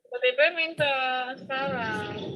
KTP minta sekarang.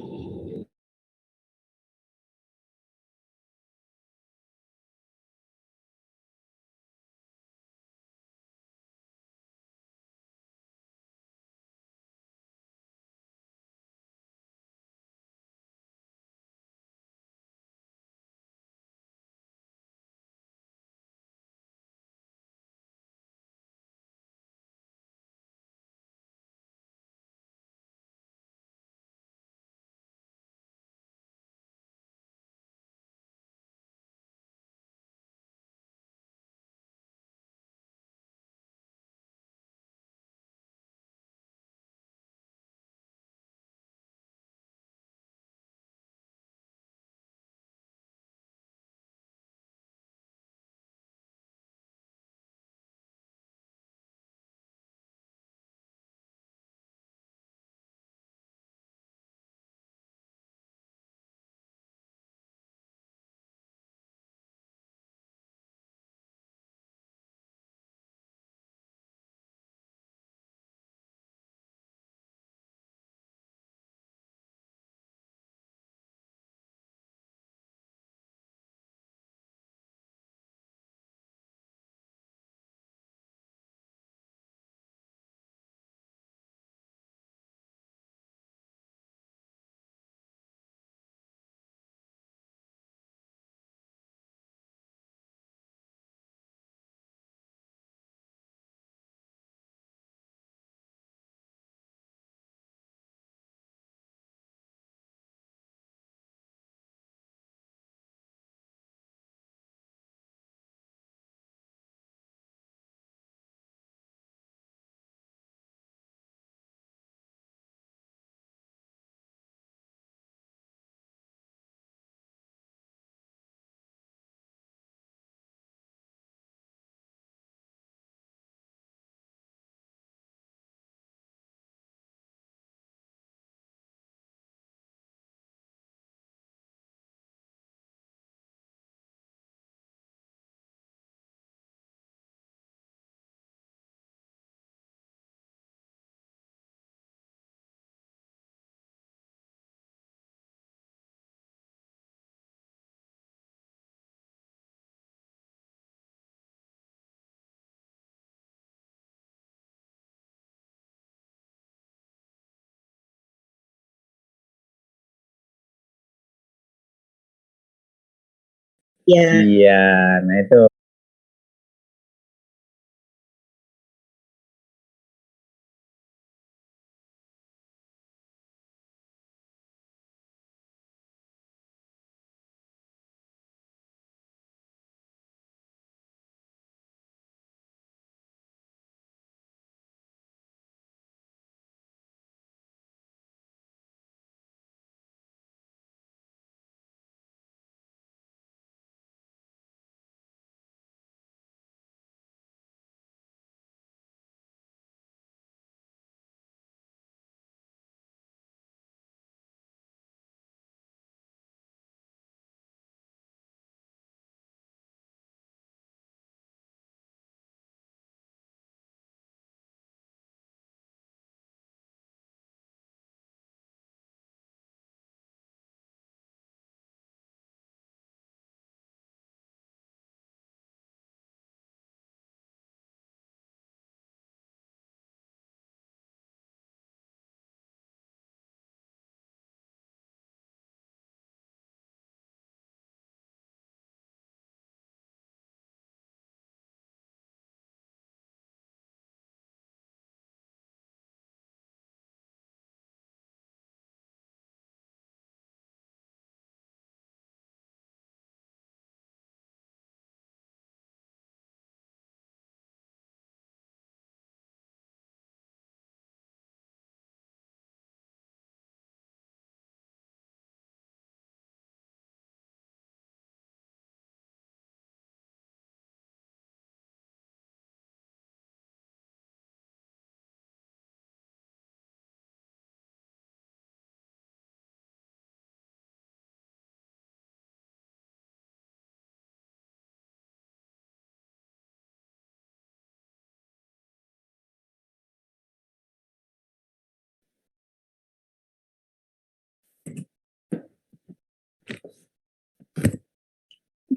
Iya. Iya, nah itu.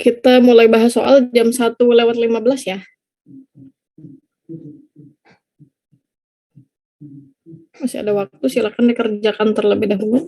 Kita mulai bahas soal jam 1:15 ya. Masih ada waktu, silakan dikerjakan terlebih dahulu.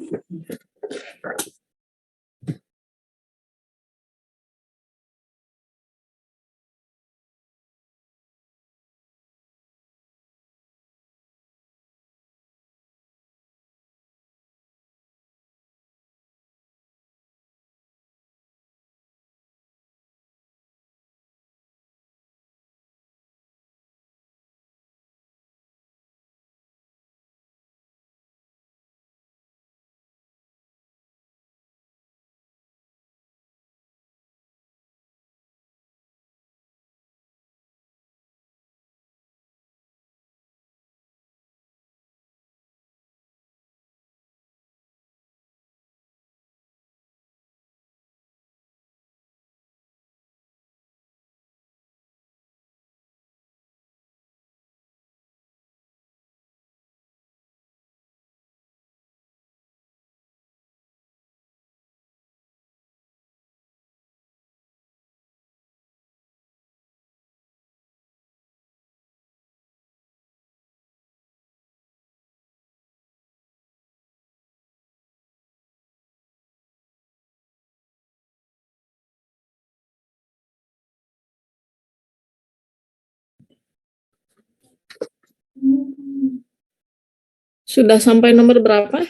Sudah sampai nomor berapa?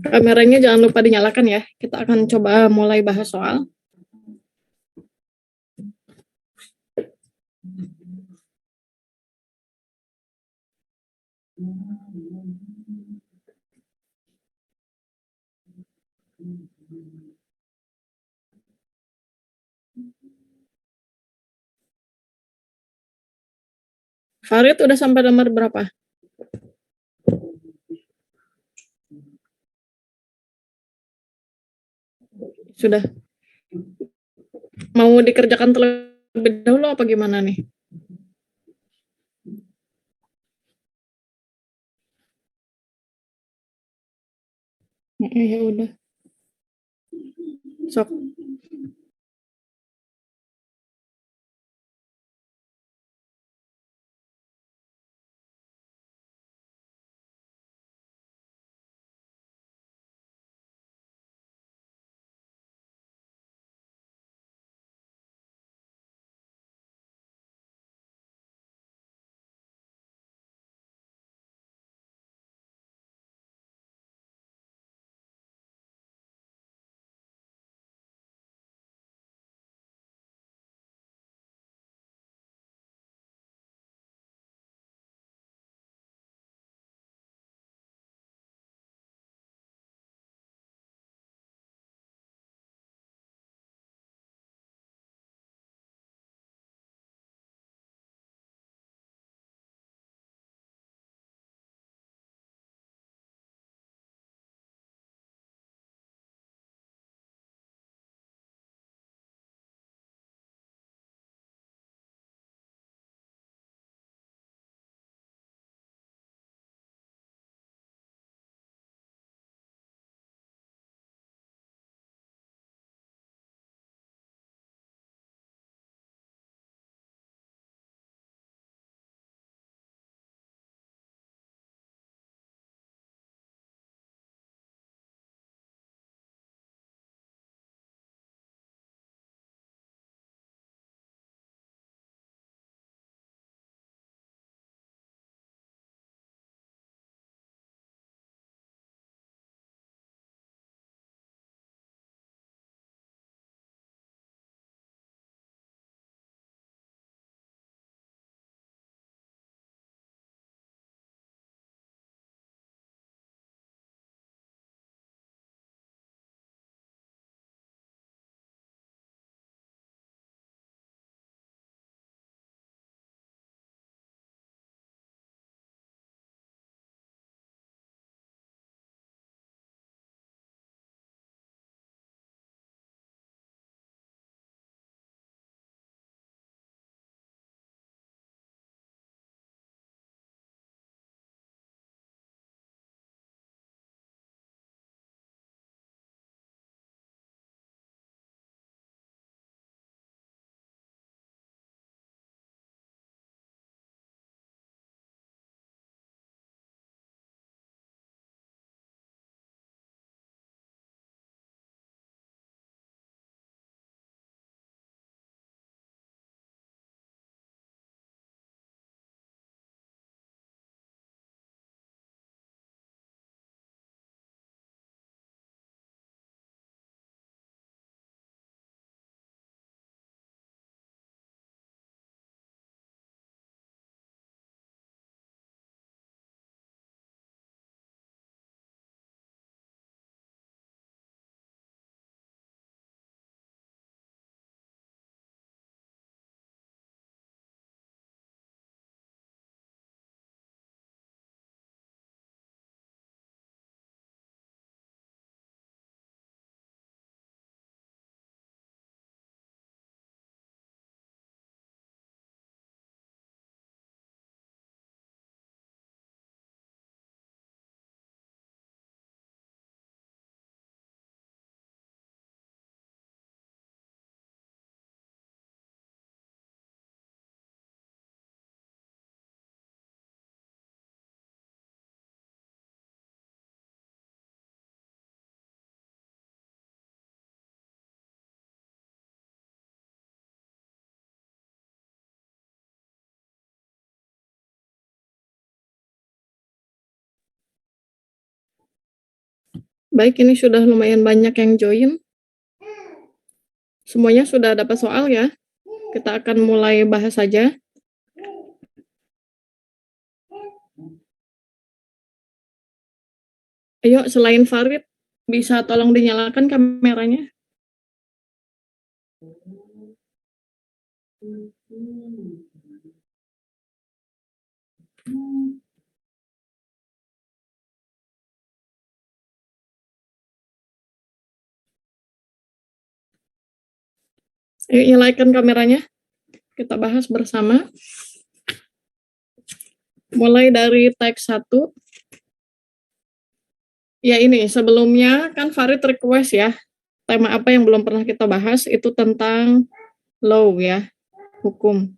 Kameranya jangan lupa dinyalakan ya. Kita akan coba mulai bahas soal. Farid udah sampai nomor berapa? Sudah. Mau dikerjakan terlebih dahulu apa gimana nih? Ya udah. Sok. Baik, ini sudah lumayan banyak yang join. Semuanya sudah dapat soal ya. Kita akan mulai bahas saja. Ayo, selain Farid, bisa tolong dinyalakan kameranya? Ayo, nyalakan kameranya. Kita bahas bersama. Mulai dari teks 1. Ya ini, sebelumnya kan Farid request ya, tema apa yang belum pernah kita bahas, itu tentang law ya, hukum.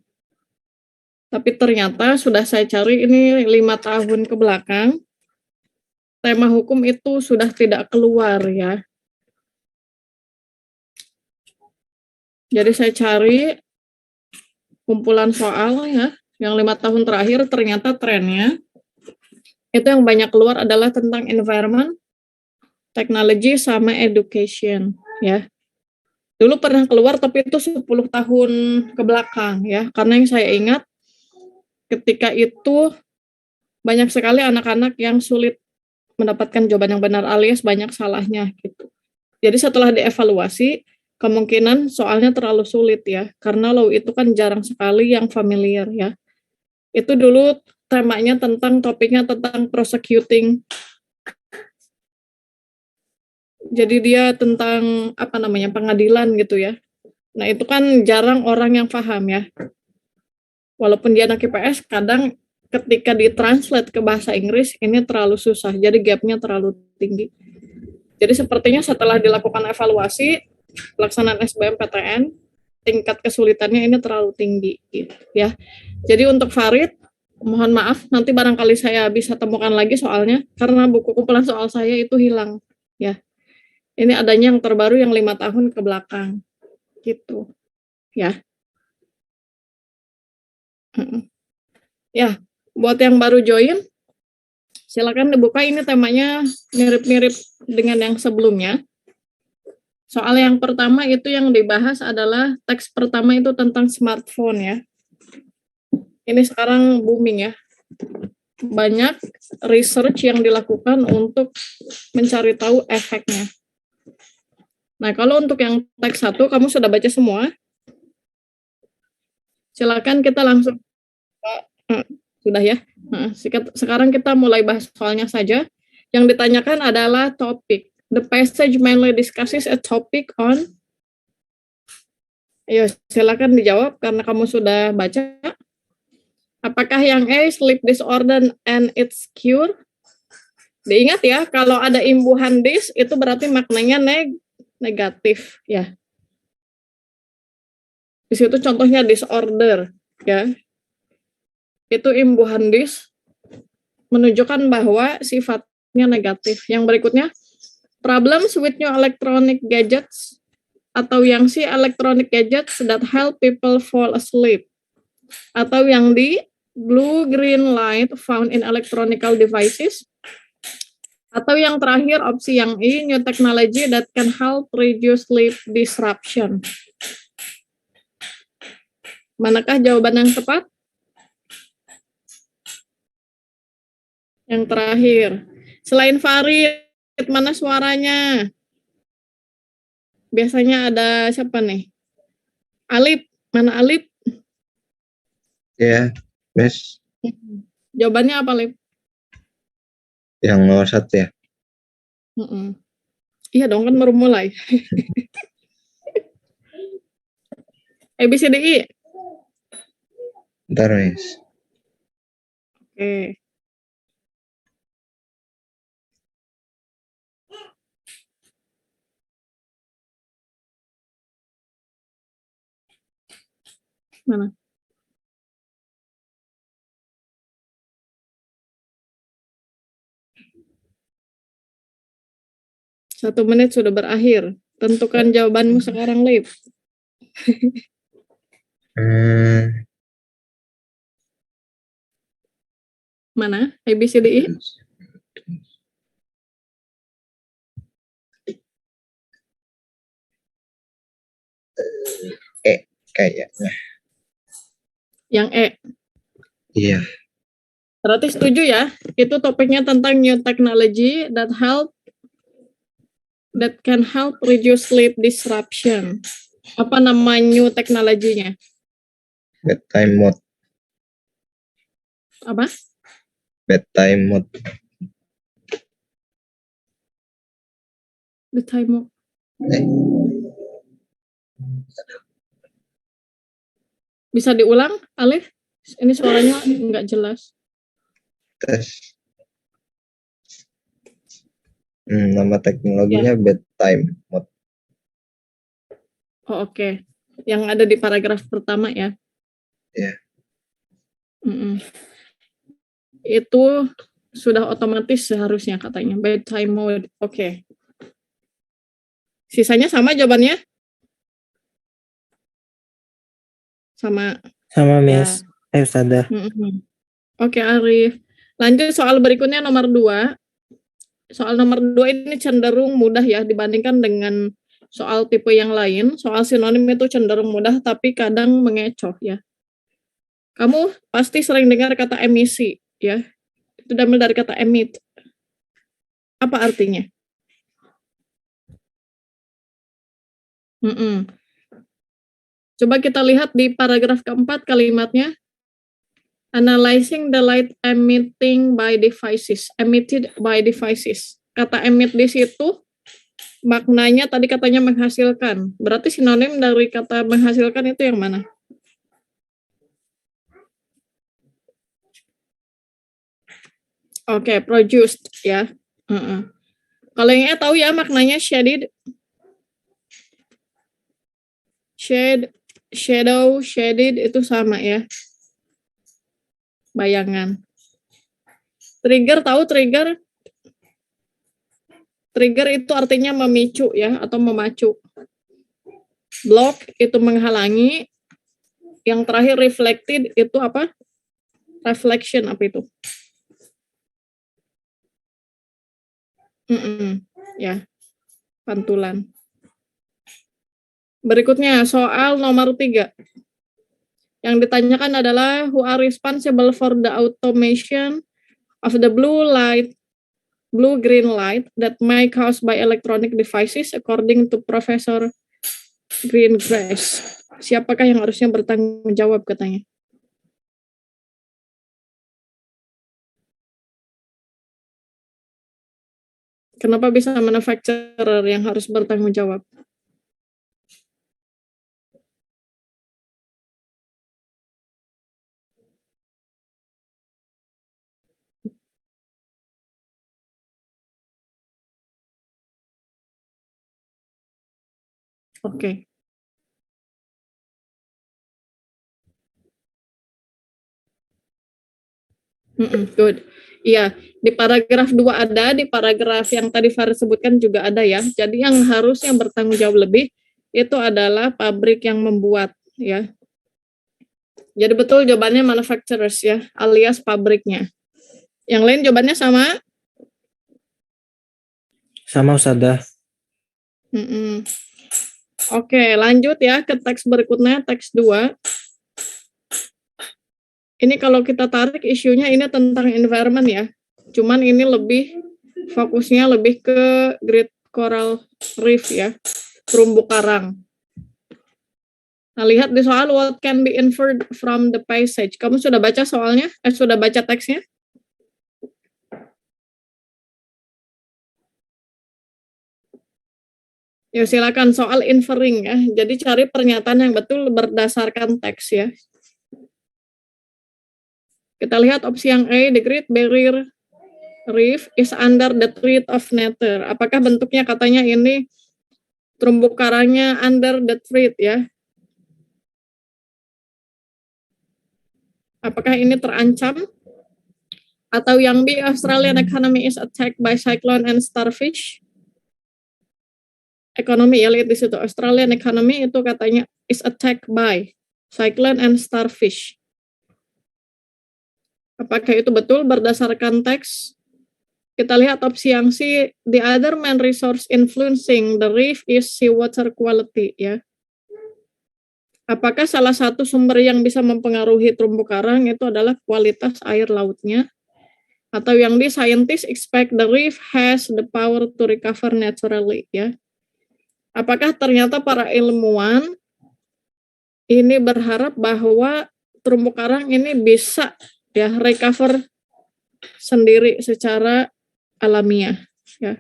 Tapi ternyata sudah saya cari ini 5 tahun ke belakang, tema hukum itu sudah tidak keluar ya. Jadi saya cari kumpulan soal ya, yang 5 tahun terakhir ternyata trennya itu yang banyak keluar adalah tentang environment, technology, sama education ya. Dulu pernah keluar tapi itu 10 tahun ke belakang ya, karena yang saya ingat ketika itu banyak sekali anak-anak yang sulit mendapatkan jawaban yang benar alias banyak salahnya gitu. Jadi setelah dievaluasi, kemungkinan soalnya terlalu sulit ya, karena law itu kan jarang sekali yang familiar ya. Itu dulu temanya topiknya tentang prosecuting. Jadi dia tentang pengadilan gitu ya. Nah itu kan jarang orang yang paham ya. Walaupun dia anak IPS, kadang ketika ditranslate ke bahasa Inggris ini terlalu susah, jadi gapnya terlalu tinggi. Jadi sepertinya setelah dilakukan evaluasi pelaksanaan SBMPTN, tingkat kesulitannya ini terlalu tinggi gitu ya. Jadi untuk Farid, mohon maaf nanti barangkali saya bisa temukan lagi soalnya karena buku kumpulan soal saya itu hilang ya. Ini adanya yang terbaru yang 5 tahun ke belakang gitu ya. Ya, buat yang baru join silakan dibuka, ini temanya mirip-mirip dengan yang sebelumnya. Soal yang pertama itu yang dibahas adalah teks pertama itu tentang smartphone ya. Ini sekarang booming ya. Banyak research yang dilakukan untuk mencari tahu efeknya. Nah, kalau untuk yang teks 1 kamu sudah baca semua? Silakan kita langsung sudah ya. Sekarang kita mulai bahas soalnya saja. Yang ditanyakan adalah topik. The passage mainly discusses a topic on. Ayo, silakan dijawab karena kamu sudah baca. Apakah yang A, sleep disorder and its cure? Diingat ya, kalau ada imbuhan dis itu berarti maknanya negatif ya. Di situ contohnya disorder ya. Itu imbuhan dis menunjukkan bahwa sifatnya negatif. Yang berikutnya, problems with new electronic gadgets atau yang si electronic gadgets that help people fall asleep. Atau yang di blue green light found in electronical devices. Atau yang terakhir opsi yang I, new technology that can help reduce sleep disruption. Manakah jawaban yang tepat? Yang terakhir. Selain Farid, mana suaranya? Biasanya ada siapa nih? Alip, mana Alip? Ya, Miss. Jawabannya apa, Alip? Yang nomor 1 ya? Iya dong, kan baru mulai. ABCDI. Bentar, Miss. Oke. Mana? Satu menit sudah berakhir. Tentukan jawabanmu sekarang, Lip. Mana? ABCDI? Kayaknya. Yang E. Iya. Berarti setuju ya? Itu topiknya tentang new technology that can help reduce sleep disruption. Apa nama new teknologinya? Bedtime mode. Apa? Bedtime mode. The time. Bisa diulang, Alif? Ini suaranya nggak jelas. Tes. Nama teknologinya bedtime mode. Oh, oke. Yang ada di paragraf pertama ya? Iya. Itu sudah otomatis seharusnya katanya. Bedtime mode. Oke. Sisanya sama jawabannya? Sama. Sama, Miss. Ustazah. Oke, Arif. Lanjut soal berikutnya nomor 2. Soal nomor 2 ini cenderung mudah ya dibandingkan dengan soal tipe yang lain. Soal sinonim itu cenderung mudah tapi kadang mengecoh ya. Kamu pasti sering dengar kata emisi ya. Itu diambil dari kata emit. Apa artinya? Coba kita lihat di paragraf keempat kalimatnya. Analyzing the light emitted by devices. Kata emit di situ maknanya tadi katanya menghasilkan. Berarti sinonim dari kata menghasilkan itu yang mana? Oke, produced ya. Kalau yang tahu ya maknanya shaded. Shadow, shaded itu sama ya. Bayangan. Trigger, tahu trigger? Trigger itu artinya memicu ya atau memacu. Block itu menghalangi. Yang terakhir reflected itu apa? Reflection apa itu? Ya, pantulan. Berikutnya soal nomor 3. Yang ditanyakan adalah who are responsible for the automation of the blue-green light that may caused by electronic devices according to Professor Greengrass. Siapakah yang harusnya bertanggung jawab katanya? Kenapa bisa manufacturer yang harus bertanggung jawab? Oke. Good. Iya, di paragraf 2 ada, di paragraf yang tadi Farid sebutkan juga ada ya. Jadi yang harusnya bertanggung jawab lebih itu adalah pabrik yang membuat ya. Jadi betul jawabannya manufacturers ya, alias pabriknya. Yang lain jawabannya sama? Sama, Ustazah. Oke, lanjut ya ke teks berikutnya, teks 2. Ini kalau kita tarik isunya ini tentang environment ya. Cuman ini lebih fokusnya lebih ke Great Coral Reef ya, terumbu karang. Nah, lihat di soal what can be inferred from the passage. Kamu sudah baca soalnya? Sudah baca teksnya? Ya, silakan soal inferring ya. Jadi cari pernyataan yang betul berdasarkan teks ya. Kita lihat opsi yang A, the Great Barrier Reef is under the threat of nature. Apakah bentuknya katanya ini terumbu karangnya under the threat ya? Apakah ini terancam? Atau yang B, Australian economy is attacked by cyclone and starfish? Ekonomi ya, lihat di situ. Australian economy itu katanya is attacked by cyclone and starfish. Apakah itu betul berdasarkan teks? Kita lihat opsi yang C, the other main resource influencing the reef is seawater quality ya. Apakah salah satu sumber yang bisa mempengaruhi terumbu karang itu adalah kualitas air lautnya? Atau yang di scientists expect the reef has the power to recover naturally, ya. Apakah ternyata para ilmuwan ini berharap bahwa terumbu karang ini bisa ya recover sendiri secara alamiah, ya.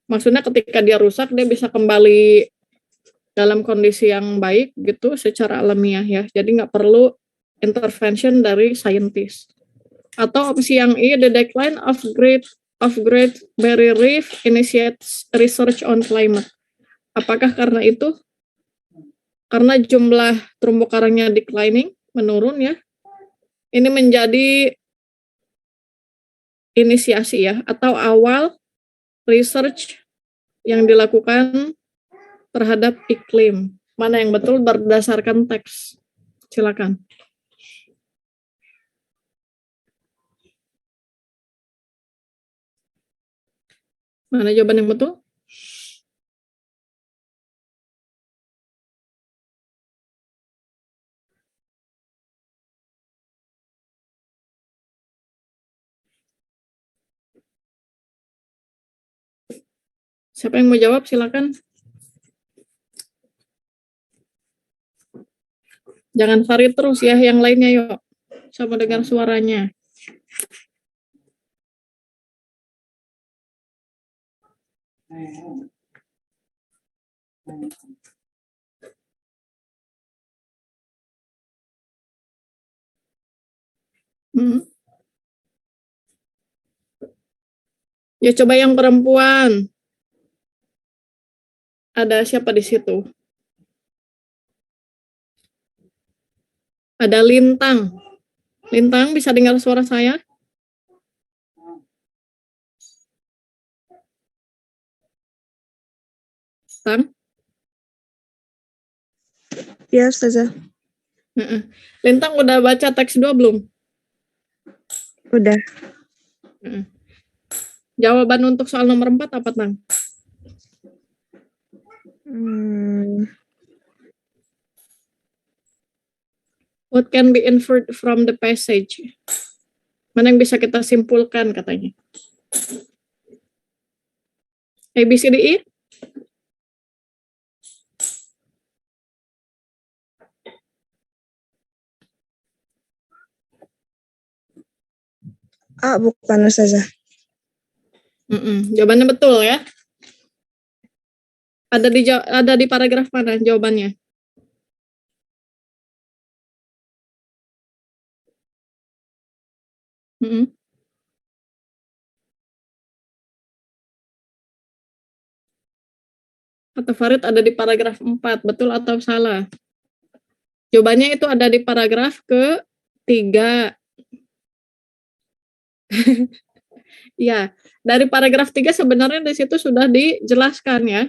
Maksudnya ketika dia rusak dia bisa kembali dalam kondisi yang baik gitu secara alamiah, ya. Jadi nggak perlu intervention dari saintis. Atau opsi yang I, the decline of Great Barrier Reef initiates research on climate. Apakah karena itu? Karena jumlah terumbu karangnya declining, menurun, ya. Ini menjadi inisiasi, ya, atau awal research yang dilakukan terhadap iklim. Mana yang betul berdasarkan teks? Silakan. Mana jawaban yang betul? Siapa yang mau jawab? Silakan. Jangan Farid terus ya, yang lainnya yuk. Saya mau dengar suaranya. Ya coba yang perempuan. Ada siapa di situ? Ada Lintang. Lintang bisa dengar suara saya? Lintang? Ya, Ustazah. Lintang udah baca teks 2 belum? Udah. Jawaban untuk soal nomor 4 apa, Tang? What can be inferred from the passage? Mana yang bisa kita simpulkan katanya? A, B, C, D, E? A, bukan Ustazah. Jawabannya betul ya. Ada di paragraf mana jawabannya? Kata Farid ada di paragraf 4, betul atau salah? Jawabannya itu ada di paragraf ke-3. Ya, dari paragraf 3 sebenarnya di situ sudah dijelaskan ya.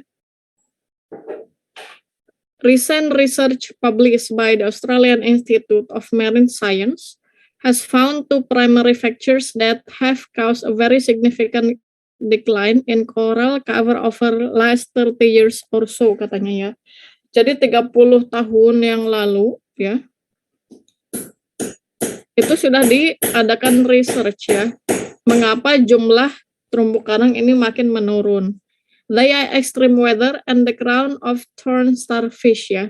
Recent research published by the Australian Institute of Marine Science has found 2 primary factors that have caused a very significant decline in coral cover over last 30 years or so, katanya ya. Jadi 30 tahun yang lalu ya, itu sudah diadakan research ya, mengapa jumlah terumbu karang ini makin menurun. They are extreme weather and the crown of thorn starfish ya.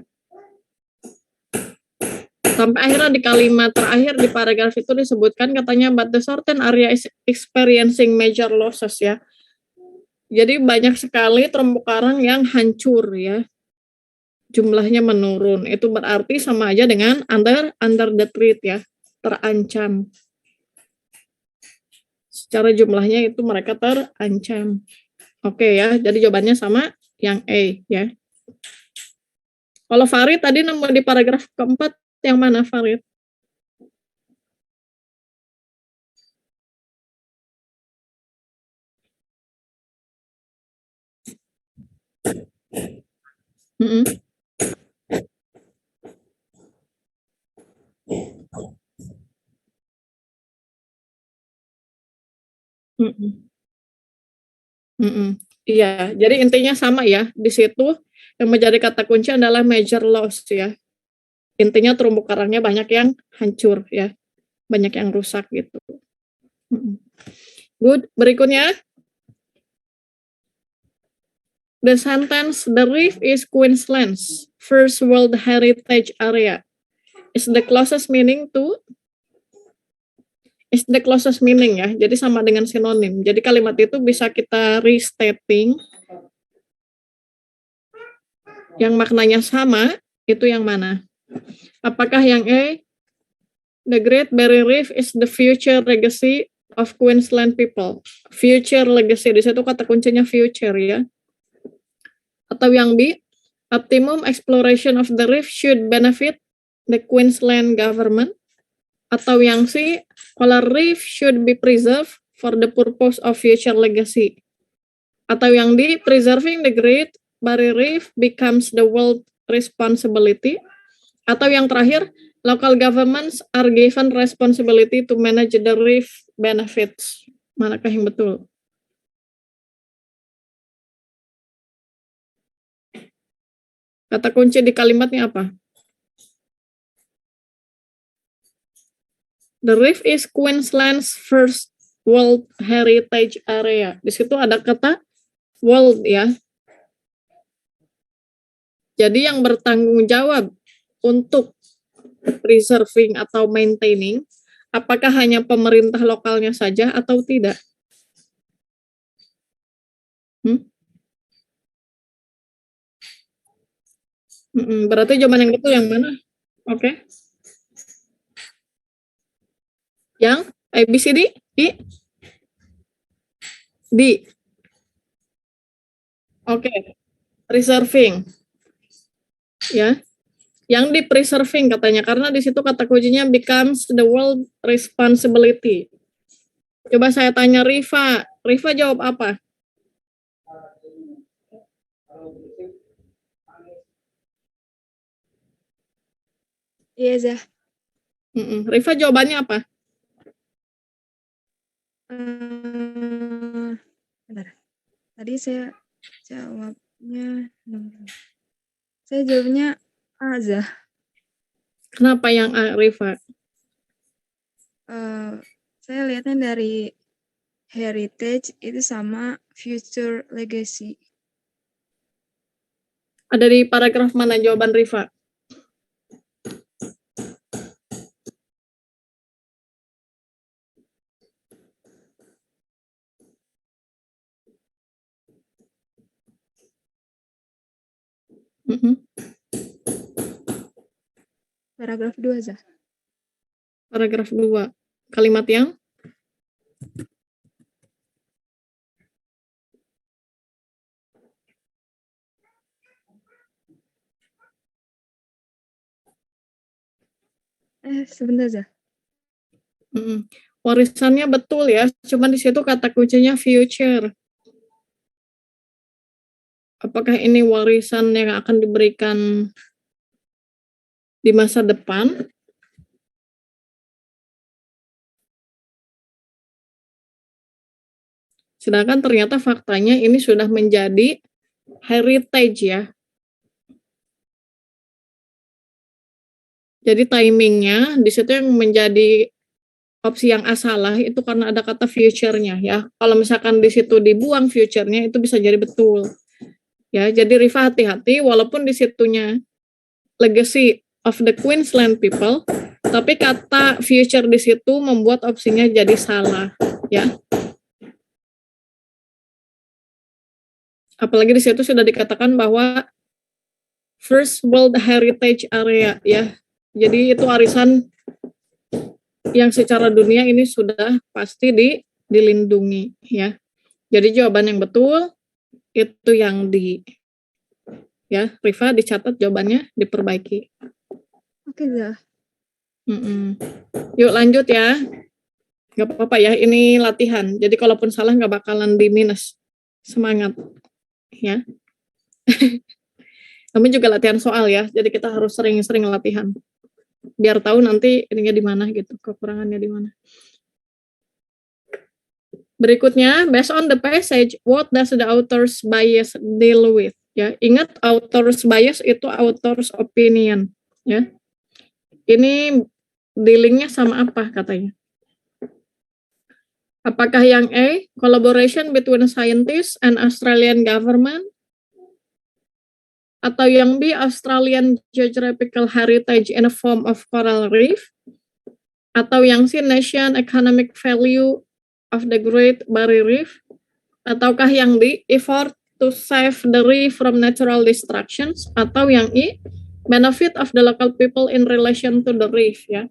Sampai akhirnya di kalimat terakhir di paragraf itu disebutkan katanya but the certain area is experiencing major losses ya. Jadi banyak sekali terumbu karang yang hancur ya. Jumlahnya menurun. Itu berarti sama aja dengan under the threat ya, terancam. Secara jumlahnya itu mereka terancam. Oke ya, jadi jawabannya sama yang A ya. Kalau Farid tadi nemu di paragraf keempat yang mana Farid? Iya, jadi intinya sama ya. Di situ yang menjadi kata kunci adalah major loss ya. Intinya terumbu karangnya banyak yang hancur ya, banyak yang rusak gitu. Good. Berikutnya, the sentence the reef is Queensland's first World Heritage Area is the closest meaning to ya. Jadi sama dengan sinonim. Jadi kalimat itu bisa kita restating yang maknanya sama, itu yang mana? Apakah yang A, the Great Barrier Reef is the future legacy of Queensland people? Future legacy, di situ kata kuncinya future ya. Atau yang B, optimum exploration of the reef should benefit the Queensland government. Atau yang C, coral reef should be preserved for the purpose of future legacy. Atau yang D, preserving the Great Barrier Reef becomes the world responsibility. Atau yang terakhir, local governments are given responsibility to manage the reef benefits. Manakah yang betul? Kata kunci di kalimatnya apa? The reef is Queensland's first World Heritage Area. Di situ ada kata world ya. Jadi yang bertanggung jawab untuk preserving atau maintaining, apakah hanya pemerintah lokalnya saja atau tidak? Berarti jawaban yang betul yang mana? Oke. Yang A, B, C, D? D. Oke. Preserving. Ya. Yang di preserving katanya, karena di situ kata kuncinya becomes the world responsibility. Coba saya tanya Rifa. Rifa jawab apa? Iya, Zah. Rifa jawabannya apa? Bentar. Tadi saya jawabnya A, Zah. Kenapa yang A, Rifa? Saya lihatnya dari heritage itu sama future legacy. Ada di paragraf mana jawaban Rifa? Paragraf 2, Zah. Paragraf 2. Kalimat yang? Sebentar, Zah. Warisannya betul ya, cuman di situ kata kuncinya future. Apakah ini warisan yang akan diberikan di masa depan? Sedangkan ternyata faktanya ini sudah menjadi heritage ya. Jadi timingnya di situ yang menjadi opsi yang A salah itu karena ada kata future-nya ya. Kalau misalkan di situ dibuang future-nya itu bisa jadi betul. Ya, jadi Rifa hati-hati walaupun di situnya legacy of the Queensland people, tapi kata future di situ membuat opsinya jadi salah, ya. Apalagi di situ sudah dikatakan bahwa first World Heritage Area, ya. Jadi itu arisan yang secara dunia ini sudah pasti dilindungi, ya. Jadi jawaban yang betul itu yang ya, Rifa dicatat jawabannya, diperbaiki. Oke, Zah. Yuk lanjut ya. Gak apa-apa ya, ini latihan. Jadi kalaupun salah gak bakalan di minus. Semangat. Ya. Kami juga latihan soal ya, jadi kita harus sering-sering latihan. Biar tahu nanti ininya di mana gitu, kekurangannya di mana. Berikutnya, based on the passage, what does the author's bias deal with? Ya, ingat author's bias itu author's opinion, ya. Ini dealingnya sama apa katanya? Apakah yang A, collaboration between scientists and Australian government? Atau yang B, Australian geographical heritage in a form of coral reef? Atau yang C, nation economic value of the Great Barrier Reef? Ataukah yang D, effort to save the reef from natural destructions? Atau yang E, benefit of the local people in relation to the reef, ya?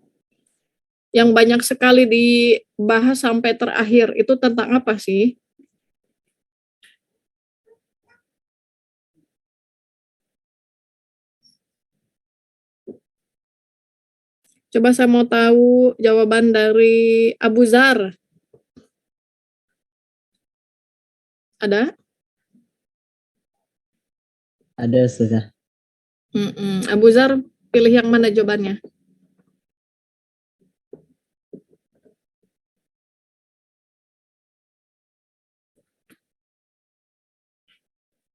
Yang banyak sekali dibahas sampai terakhir itu tentang apa sih? Coba saya mau tahu jawaban dari Abu Zar. Ada? Ada Ustazah. Abu Zar pilih yang mana jawabannya?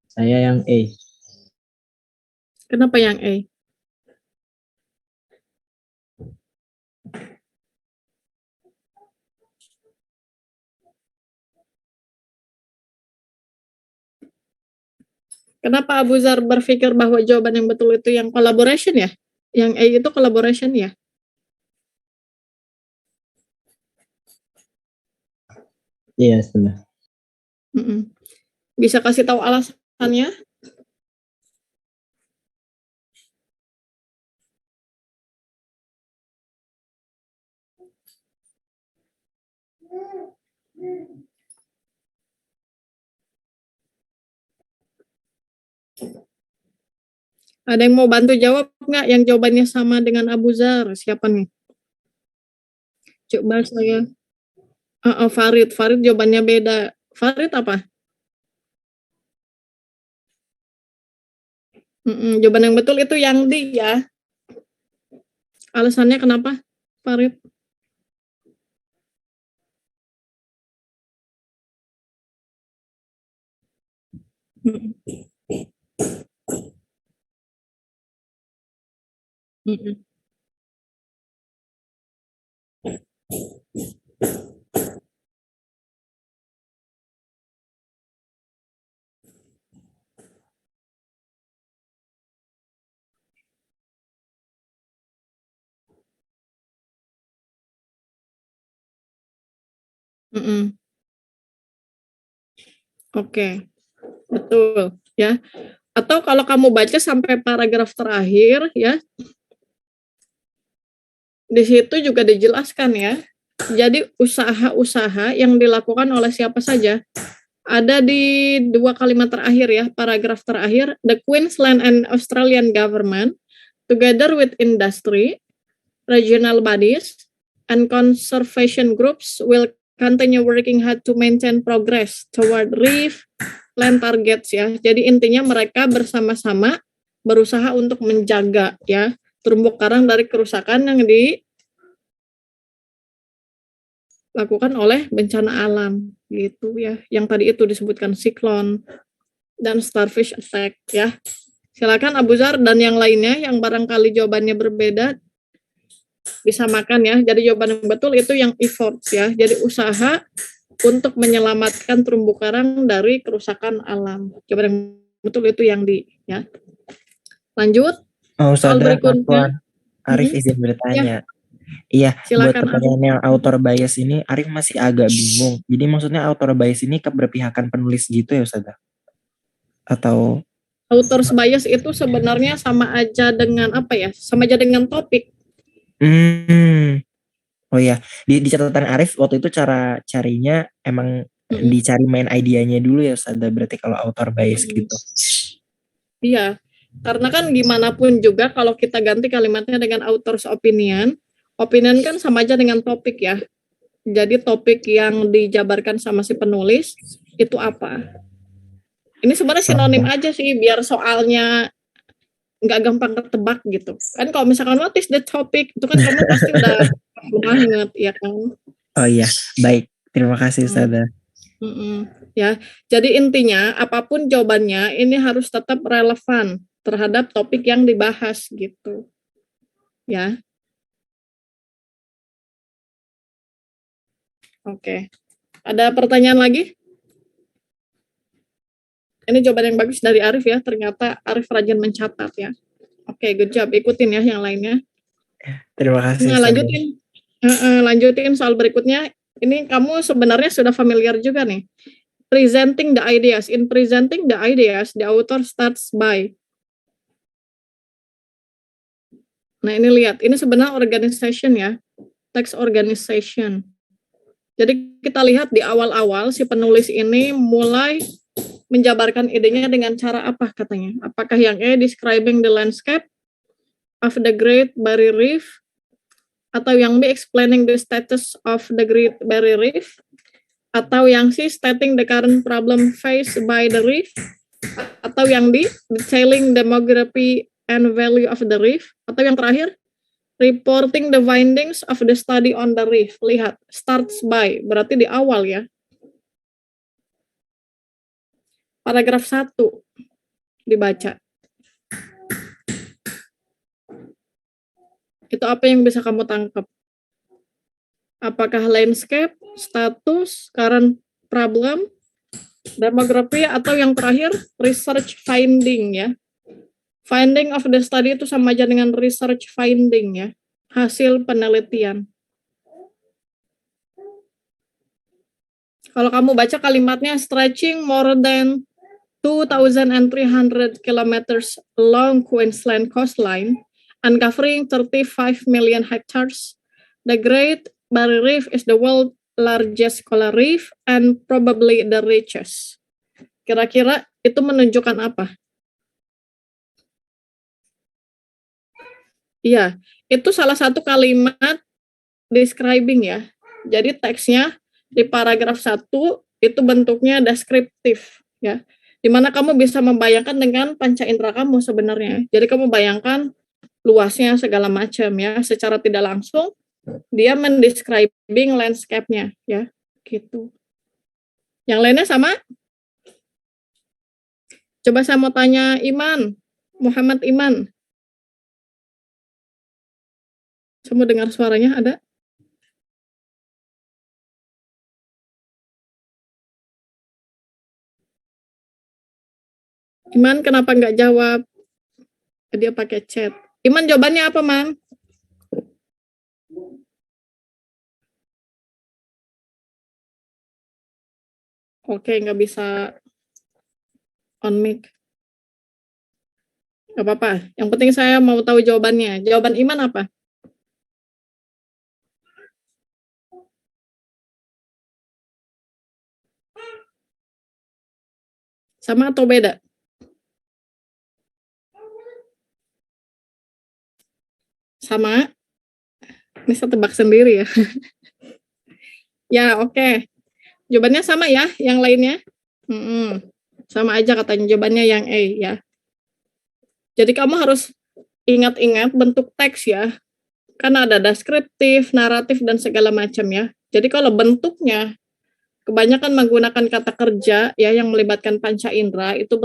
Saya yang A. Kenapa yang A? Kenapa Abu Zar berpikir bahwa jawaban yang betul itu yang collaboration ya? Yang A itu collaboration ya? Iya, Ustazah. Bisa kasih tahu alasannya? Ada yang mau bantu jawab nggak yang jawabannya sama dengan Abu Zar? Siapa nih? Coba saya. Farid. Farid jawabannya beda. Farid apa? Jawaban yang betul itu yang D ya. Alasannya kenapa, Farid? Mm-mm. Mm-mm. Mm-mm. Oke, betul ya. Atau kalau kamu baca sampai paragraf terakhir ya, di situ juga dijelaskan ya. Jadi usaha-usaha yang dilakukan oleh siapa saja ada di 2 kalimat terakhir ya, paragraf terakhir. The Queensland and Australian government together with industry, regional bodies, and conservation groups will continue working hard to maintain progress toward reef land targets ya. Jadi intinya mereka bersama-sama berusaha untuk menjaga ya terumbu karang dari kerusakan yang dilakukan oleh bencana alam gitu ya. Yang tadi itu disebutkan siklon dan starfish attack ya. Silakan Abu Zar dan yang lainnya yang barangkali jawabannya berbeda disamakan ya. Jadi jawaban yang betul itu yang efforts ya. Jadi usaha untuk menyelamatkan terumbu karang dari kerusakan alam. Jawaban yang betul itu yang D ya. Lanjut. Ustazah, berikutnya. Arif izin bertanya. Iya, buat Silakan, pertanyaan yang author bias ini, Arif masih agak bingung. Jadi maksudnya author bias ini keberpihakan penulis gitu ya Ustazah? Atau author bias itu sebenarnya sama aja dengan apa ya? Sama aja dengan topik. Oh iya, di catatan Arif waktu itu cara carinya emang dicari main idenya dulu ya Ustazah, berarti kalau author bias gitu. Iya, karena kan gimana pun juga kalau kita ganti kalimatnya dengan author's opinion kan sama aja dengan topik ya. Jadi topik yang dijabarkan sama si penulis itu apa? Ini sebenarnya sinonim aja sih biar soalnya nggak gampang ketebak gitu. Kan kalau misalkan what is the topic itu kan kamu pasti udah banget ya kan. Oh iya, baik. Terima kasih Ustazah. Ya, jadi intinya apapun jawabannya ini harus tetap relevan terhadap topik yang dibahas gitu. Ya. Oke. Ada pertanyaan lagi? Ini jawaban yang bagus dari Arif ya. Ternyata Arif rajin mencatat ya. Oke, good job. Ikutin ya yang lainnya. Terima kasih Nah, Ustazah. lanjutin soal berikutnya. Ini kamu sebenarnya sudah familiar juga nih. Presenting the ideas. In presenting the ideas, the author starts by. Nah, ini lihat. Ini sebenarnya organization ya. Text organization. Jadi kita lihat di awal-awal si penulis ini mulai menjabarkan idenya dengan cara apa katanya. Apakah yang describing the landscape of the Great Barrier Reef, atau yang B explaining the status of the Great Barrier Reef, atau yang C stating the current problem faced by the reef, atau yang D detailing demography and value of the reef, atau yang terakhir reporting the findings of the study on the reef. Lihat, starts by, berarti di awal ya. Paragraf 1 dibaca. Itu apa yang bisa kamu tangkap? Apakah landscape, status, current problem, demografi, atau yang terakhir research finding ya. Finding of the study itu sama aja dengan research finding ya. Hasil penelitian. Kalau kamu baca kalimatnya stretching more than 2,300 kilometers along Queensland coastline and covering 35 million hectares, the Great Barrier Reef is the world's largest coral reef and probably the richest. Kira-kira itu menunjukkan apa? Iya, itu salah satu kalimat describing ya. Jadi teksnya di paragraf 1 itu bentuknya deskriptif ya. Dimana kamu bisa membayangkan dengan panca indera kamu sebenarnya. Jadi kamu bayangkan luasnya segala macam ya. Secara tidak langsung dia mendescribing landscape-nya ya. Gitu. Yang lainnya sama? Coba saya mau tanya Iman, Muhammad Iman. Semua dengar suaranya ada? Iman kenapa nggak jawab? Dia pakai chat. Iman jawabannya apa, Man? Oke, nggak bisa on mic. Nggak apa-apa. Yang penting saya mau tahu jawabannya. Jawaban Iman apa? Sama atau beda? Sama. Ini saya tebak sendiri ya. Ya, oke. Jawabannya sama ya, yang lainnya? Sama aja katanya jawabannya yang A ya. Jadi kamu harus ingat-ingat bentuk teks ya. Kan ada deskriptif, naratif, dan segala macam ya. Jadi kalau bentuknya kebanyakan menggunakan kata kerja ya yang melibatkan panca indera, itu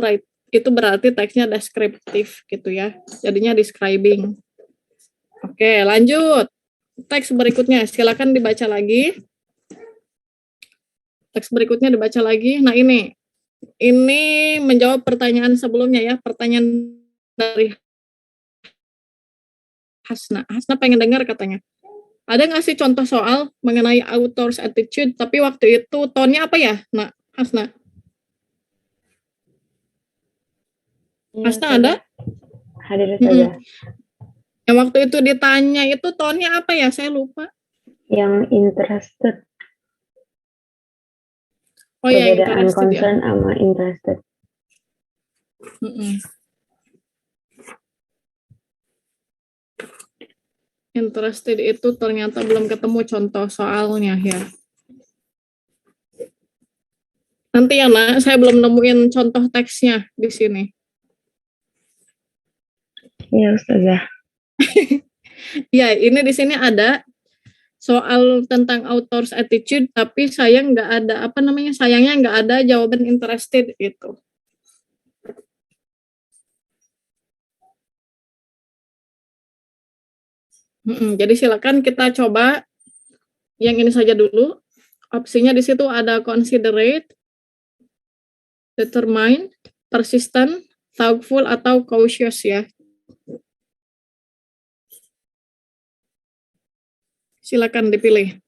berarti teksnya deskriptif gitu ya. Jadinya describing. Oke, lanjut. Teks berikutnya, silakan dibaca lagi. Teks berikutnya dibaca lagi. Nah ini menjawab pertanyaan sebelumnya ya, pertanyaan dari Hasna. Hasna pengen dengar katanya. Ada nggak sih contoh soal mengenai author's attitude, tapi waktu itu tone-nya apa ya? Nah, Hasna. Hasna ada? Hadir saja. Yang waktu itu ditanya itu tone-nya apa ya? Saya lupa. Yang interested. Oh ya, Perbedaan interested concern ya. sama interested. Interested itu ternyata belum ketemu contoh soalnya ya. Nanti ya Nak, saya belum nemuin contoh teksnya di sini. Iya Ustazah. Ya, ini di sini ada soal tentang author's attitude, tapi saya nggak ada sayangnya nggak ada jawaban interested itu. Jadi silakan kita coba yang ini saja dulu. Opsinya di situ ada considerate, determined, persistent, thoughtful, atau cautious ya. Silakan dipilih.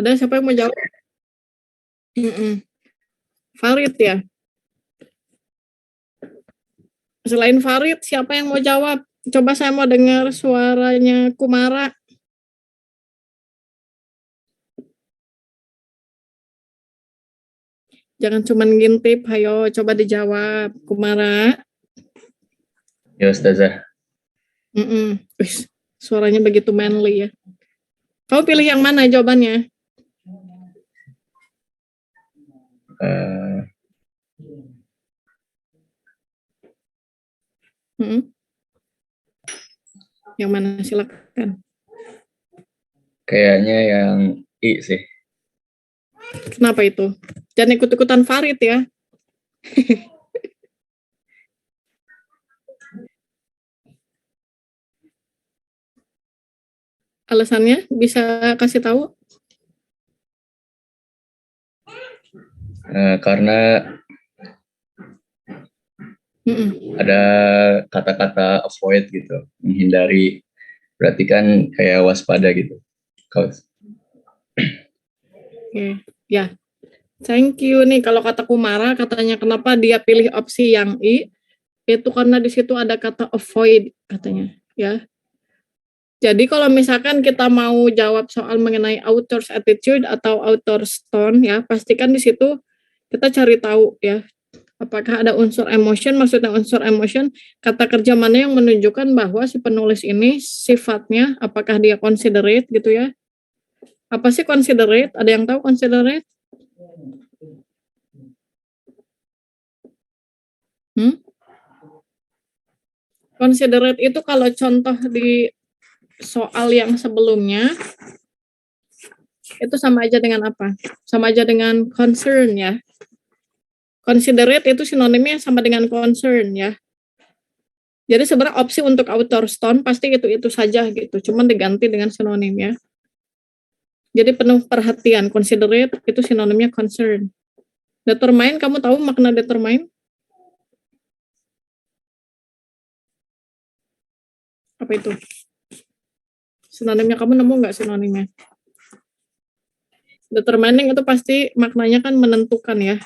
Ada siapa yang mau jawab? Farid ya. Selain Farid, siapa yang mau jawab? Coba saya mau dengar suaranya Kumara. Jangan cuma ngintip, ayo coba dijawab. Kumara. Ya Ustazah. Wih, suaranya begitu manly ya. Kamu pilih yang mana jawabannya? Yang mana, silakan. Kayaknya yang I sih. Kenapa itu? Jangan ikut-ikutan Farid ya. Alasannya bisa kasih tahu? Karena ada kata-kata avoid gitu, menghindari. Berarti kan kayak waspada gitu. Oke, ya. Thank you nih. Kalau kata Kumara, katanya kenapa dia pilih opsi yang I, itu karena di situ ada kata avoid katanya, ya. Jadi kalau misalkan kita mau jawab soal mengenai author's attitude atau author's tone ya, pastikan di situ kita cari tahu ya, apakah ada unsur emotion. Maksudnya unsur emotion, kata kerja mana yang menunjukkan bahwa si penulis ini sifatnya, apakah dia considerate gitu ya. Apa sih considerate? Ada yang tahu considerate? Considerate itu kalau contoh di soal yang sebelumnya itu sama aja dengan apa? Sama aja dengan concern ya. Considerate itu sinonimnya sama dengan concern ya. Jadi sebenarnya opsi untuk author's tone pasti itu saja gitu, cuman diganti dengan sinonim ya. Jadi penuh perhatian. Considerate itu sinonimnya concern. Determine, kamu tahu makna determine? Apa itu? Sinonimnya kamu nemu nggak sinonimnya? Determining itu pasti maknanya kan menentukan ya.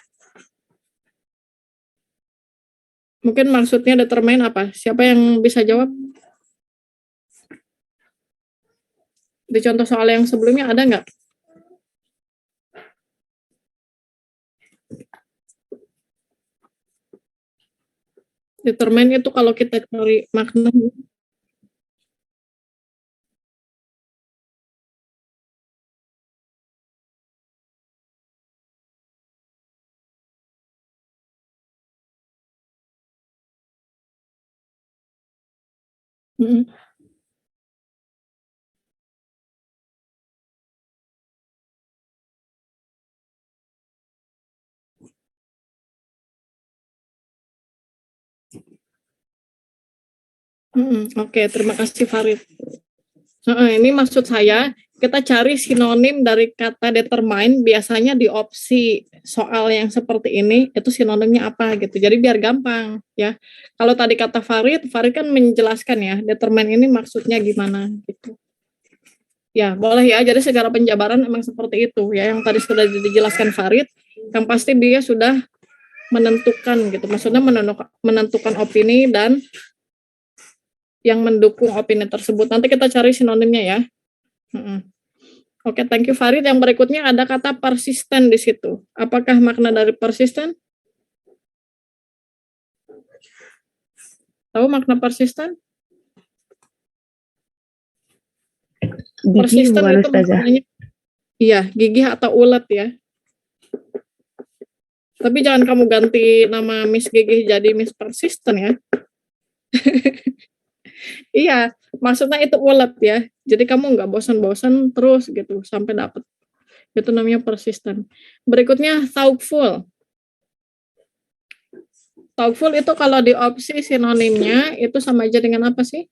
Mungkin maksudnya determine apa? Siapa yang bisa jawab? Di contoh soal yang sebelumnya ada nggak? Determine itu kalau kita cari makna. Oke, terima kasih Farid. Ini maksud saya, kita cari sinonim dari kata determine, biasanya di opsi soal yang seperti ini, itu sinonimnya apa gitu. Jadi biar gampang ya. Kalau tadi kata Farid kan menjelaskan ya, determine ini maksudnya gimana gitu. Ya, boleh ya. Jadi secara penjabaran emang seperti itu ya. Yang tadi sudah dijelaskan Farid, yang pasti dia sudah menentukan gitu. Maksudnya menentukan opini dan yang mendukung opini tersebut. Nanti kita cari sinonimnya ya. Oke, thank you Farid. Yang berikutnya ada kata persisten di situ. Apakah makna dari persisten? Tahu makna persisten? Gigi Persisten bukan itu Ustazah. maknanya iya, gigih atau ulet ya. Tapi jangan kamu ganti nama Miss Gigih jadi Miss Persisten ya. Iya, maksudnya itu ulet ya. Jadi kamu nggak bosan-bosan terus gitu sampai dapet. Itu namanya persisten. Berikutnya thoughtful. Thoughtful itu kalau di opsi sinonimnya itu sama aja dengan apa sih?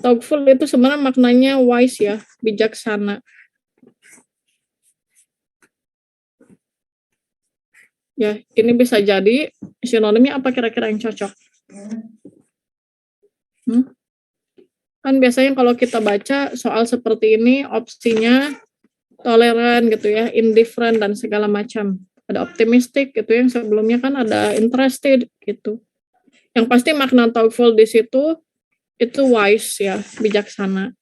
Thoughtful itu sebenarnya maknanya wise ya, bijaksana. Ya, ini bisa jadi sinonimnya apa kira-kira yang cocok? Kan biasanya kalau kita baca soal seperti ini opsinya toleran gitu ya, indifferent dan segala macam. Ada optimistic gitu yang sebelumnya kan ada interested gitu. Yang pasti makna thoughtful di situ itu wise ya, bijaksana.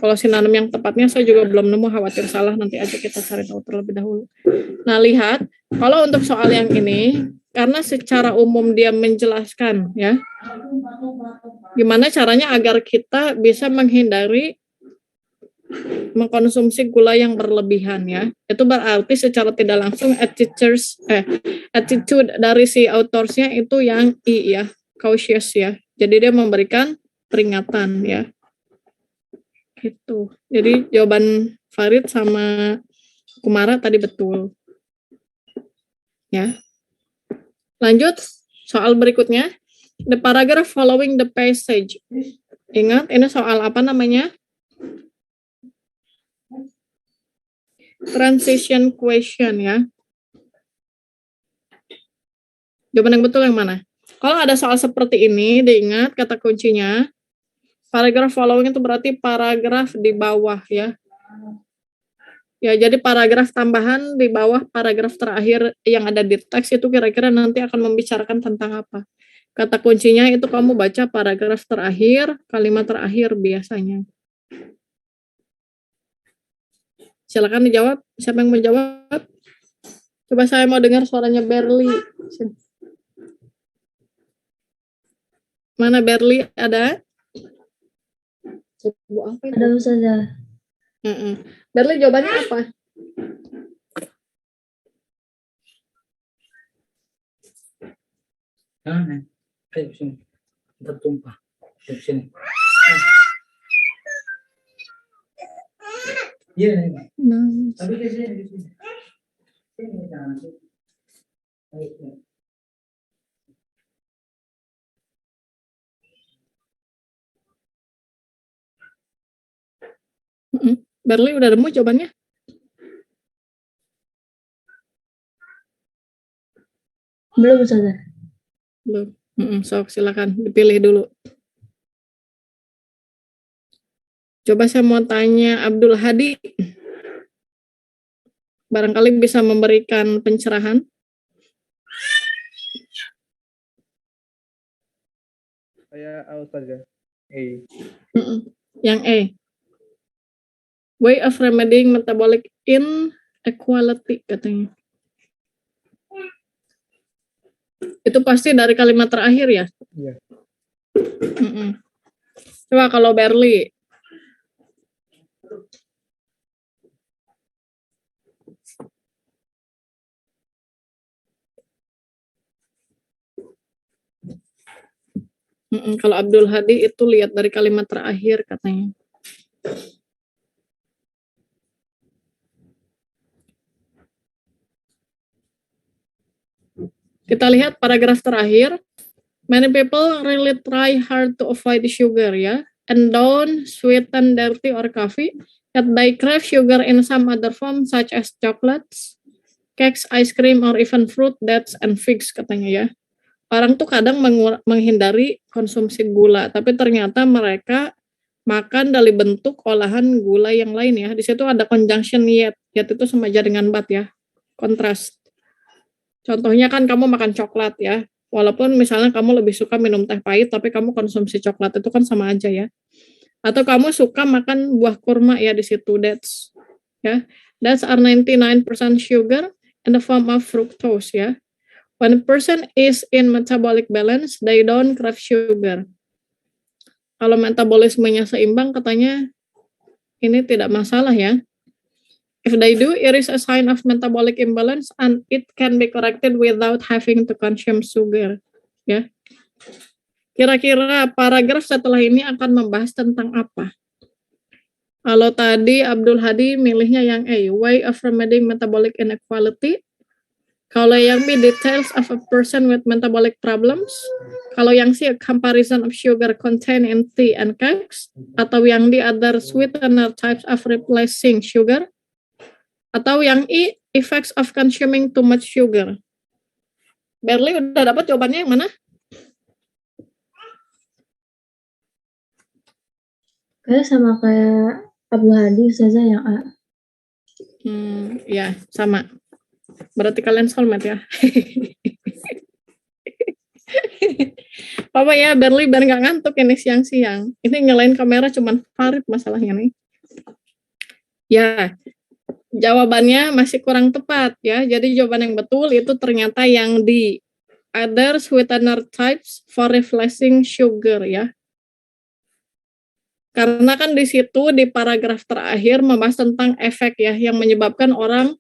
Kalau sinonim yang tepatnya saya juga belum nemu, khawatir salah, nanti aja kita cari tahu terlebih dahulu. Nah, lihat, kalau untuk soal yang ini, karena secara umum dia menjelaskan ya, gimana caranya agar kita bisa menghindari mengkonsumsi gula yang berlebihan ya. Itu berarti secara tidak langsung attitude dari si autorsnya itu yang I ya, cautious ya. Jadi dia memberikan peringatan ya. Gitu. Jadi jawaban Farid sama Kumara tadi betul. Ya. Lanjut soal berikutnya. The paragraph following the passage. Ingat, ini soal apa namanya? Transition question ya. Jawaban yang betul yang mana? Kalau ada soal seperti ini, diingat kata kuncinya, paragraph following itu berarti paragraf di bawah ya. Ya, jadi paragraf tambahan di bawah paragraf terakhir yang ada di teks itu kira-kira nanti akan membicarakan tentang apa. Kata kuncinya itu kamu baca paragraf terakhir, kalimat terakhir biasanya. Silakan dijawab. Siapa yang mau jawab? Coba saya mau dengar suaranya Berli. Mana Berli? Ada? Coba apa itu? Ada Ustazah. Berli jawabannya apa? Jangan, ayo sini. Tertumpah. Sini. Iya, tapi ke sini, ke sini. Sini, jangan sini. Ayo, sini. Berli udah nemu jawabannya? Belum Ustazah. Belum. Sok silakan dipilih dulu. Coba saya mau tanya Abdul Hadi. Barangkali bisa memberikan pencerahan. Saya Ustazah. Yang E. Way of remedying metabolic inequality katanya. Itu pasti dari kalimat terakhir ya? Iya. Coba kalau Berli. Kalau Abdul Hadi itu lihat dari kalimat terakhir katanya. Kita lihat paragraf terakhir. Many people really try hard to avoid sugar ya, and don't sweeten, dirty, or coffee. Yet they crave sugar in some other form such as chocolates, cakes, ice cream, or even fruit, dates, and figs katanya ya. Orang tuh kadang menghindari konsumsi gula, tapi ternyata mereka makan dari bentuk olahan gula yang lain ya. Di situ ada conjunction yet itu sama aja dengan but ya, kontras. Contohnya kan kamu makan coklat ya, walaupun misalnya kamu lebih suka minum teh pahit, tapi kamu konsumsi coklat itu kan sama aja ya. Atau kamu suka makan buah kurma ya di situ, that's are 99% sugar in the form of fructose ya. When a person is in metabolic balance, they don't crave sugar. Kalau metabolismenya seimbang katanya ini tidak masalah ya. If they do, it is a sign of metabolic imbalance and it can be corrected without having to consume sugar. Ya. Kira-kira paragraf setelah ini akan membahas tentang apa? Kalau tadi Abdul Hadi milihnya yang A, way of remedying metabolic inequality. Kalau yang B, details of a person with metabolic problems. Kalau yang C, a comparison of sugar contained in tea and cakes. Atau yang D, other sweetener types of replacing sugar. Atau yang E, effects of consuming too much sugar. Berli udah dapat jawabannya yang mana? Kayak sama kayak Abdul Hadi, Ustazah yang A. Ya, sama. Berarti kalian soulmate ya. Papa ya, Berli biar nggak ngantuk ini siang-siang. Ini nyalain kamera cuman Farid masalahnya nih. Ya, jawabannya masih kurang tepat ya. Jadi jawaban yang betul itu ternyata yang di other sweetener types for replacing sugar ya. Karena kan di situ di paragraf terakhir membahas tentang efek ya yang menyebabkan orang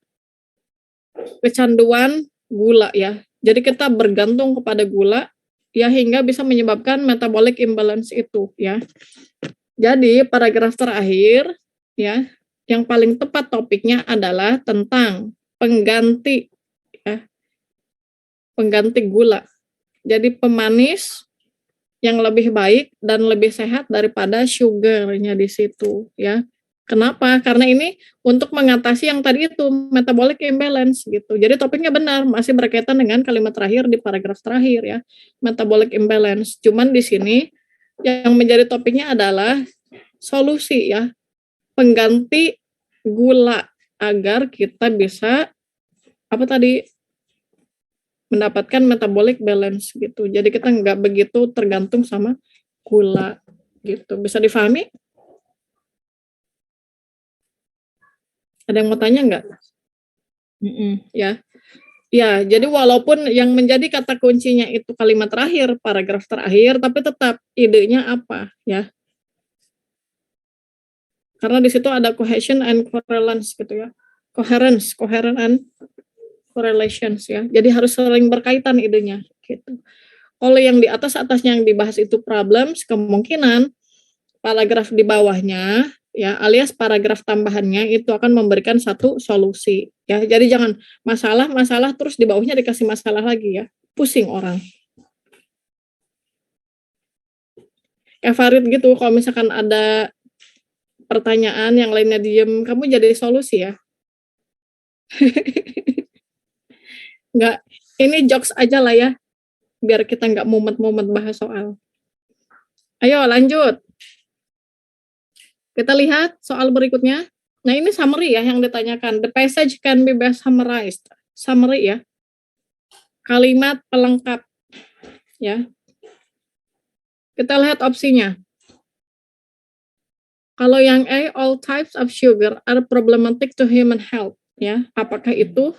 kecanduan gula ya. Jadi kita bergantung kepada gula ya hingga bisa menyebabkan metabolic imbalance itu ya. Jadi paragraf terakhir ya yang paling tepat topiknya adalah tentang pengganti ya. Pengganti gula. Jadi pemanis yang lebih baik dan lebih sehat daripada sugarnya di situ ya. Kenapa? Karena ini untuk mengatasi yang tadi itu metabolic imbalance gitu. Jadi topiknya benar, masih berkaitan dengan kalimat terakhir di paragraf terakhir ya, metabolic imbalance. Cuman di sini yang menjadi topiknya adalah solusi ya, pengganti gula agar kita bisa apa tadi mendapatkan metabolic balance gitu. Jadi kita nggak begitu tergantung sama gula gitu. Bisa difahami? Ada yang mau tanya nggak? Ya. Ya, jadi walaupun yang menjadi kata kuncinya itu kalimat terakhir, paragraf terakhir, tapi tetap idenya apa ya? Karena di situ ada cohesion and correlance gitu ya. Coherent and correlations ya. Jadi harus sering berkaitan idenya gitu. Kalau yang di atasnya yang dibahas itu problems, kemungkinan paragraf di bawahnya ya alias paragraf tambahannya itu akan memberikan satu solusi ya. Jadi jangan masalah terus di bawahnya dikasih masalah lagi ya. Pusing orang. Kayak Farid gitu, kalau misalkan ada pertanyaan yang lainnya diem, kamu jadi solusi ya. Nggak, ini jokes aja lah ya, biar kita nggak mumet-mumet bahas soal. Ayo lanjut. Kita lihat soal berikutnya. Nah ini summary ya yang ditanyakan. The passage can be best summarized. Summary ya. Kalimat pelengkap. Ya. Kita lihat opsinya. Kalau yang A, all types of sugar are problematic to human health. Ya, apakah itu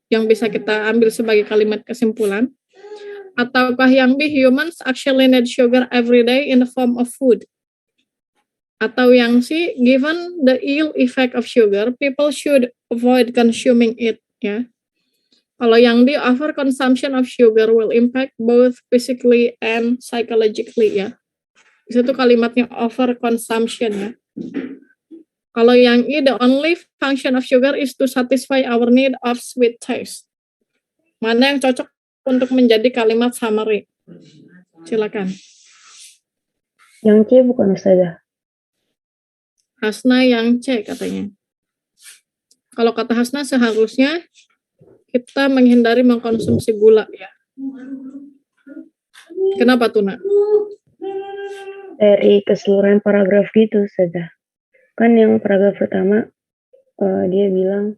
yang bisa kita ambil sebagai kalimat kesimpulan? Ataukah yang B, humans actually need sugar every day in the form of food? Atau yang C, given the ill effect of sugar, people should avoid consuming it. Ya. Kalau yang D, over consumption of sugar will impact both physically and psychologically. Ya. Itu kalimatnya over consumption ya. Kalau yang E, the only function of sugar is to satisfy our need of sweet taste. Mana yang cocok untuk menjadi kalimat summary? Silakan. Yang C bukan Ustazah. Hasna yang C katanya. Kalau kata Hasna seharusnya kita menghindari mengkonsumsi gula ya. Kenapa tuh nak? Dari keseluruhan paragraf gitu Ustazah. Kan yang paragraf pertama dia bilang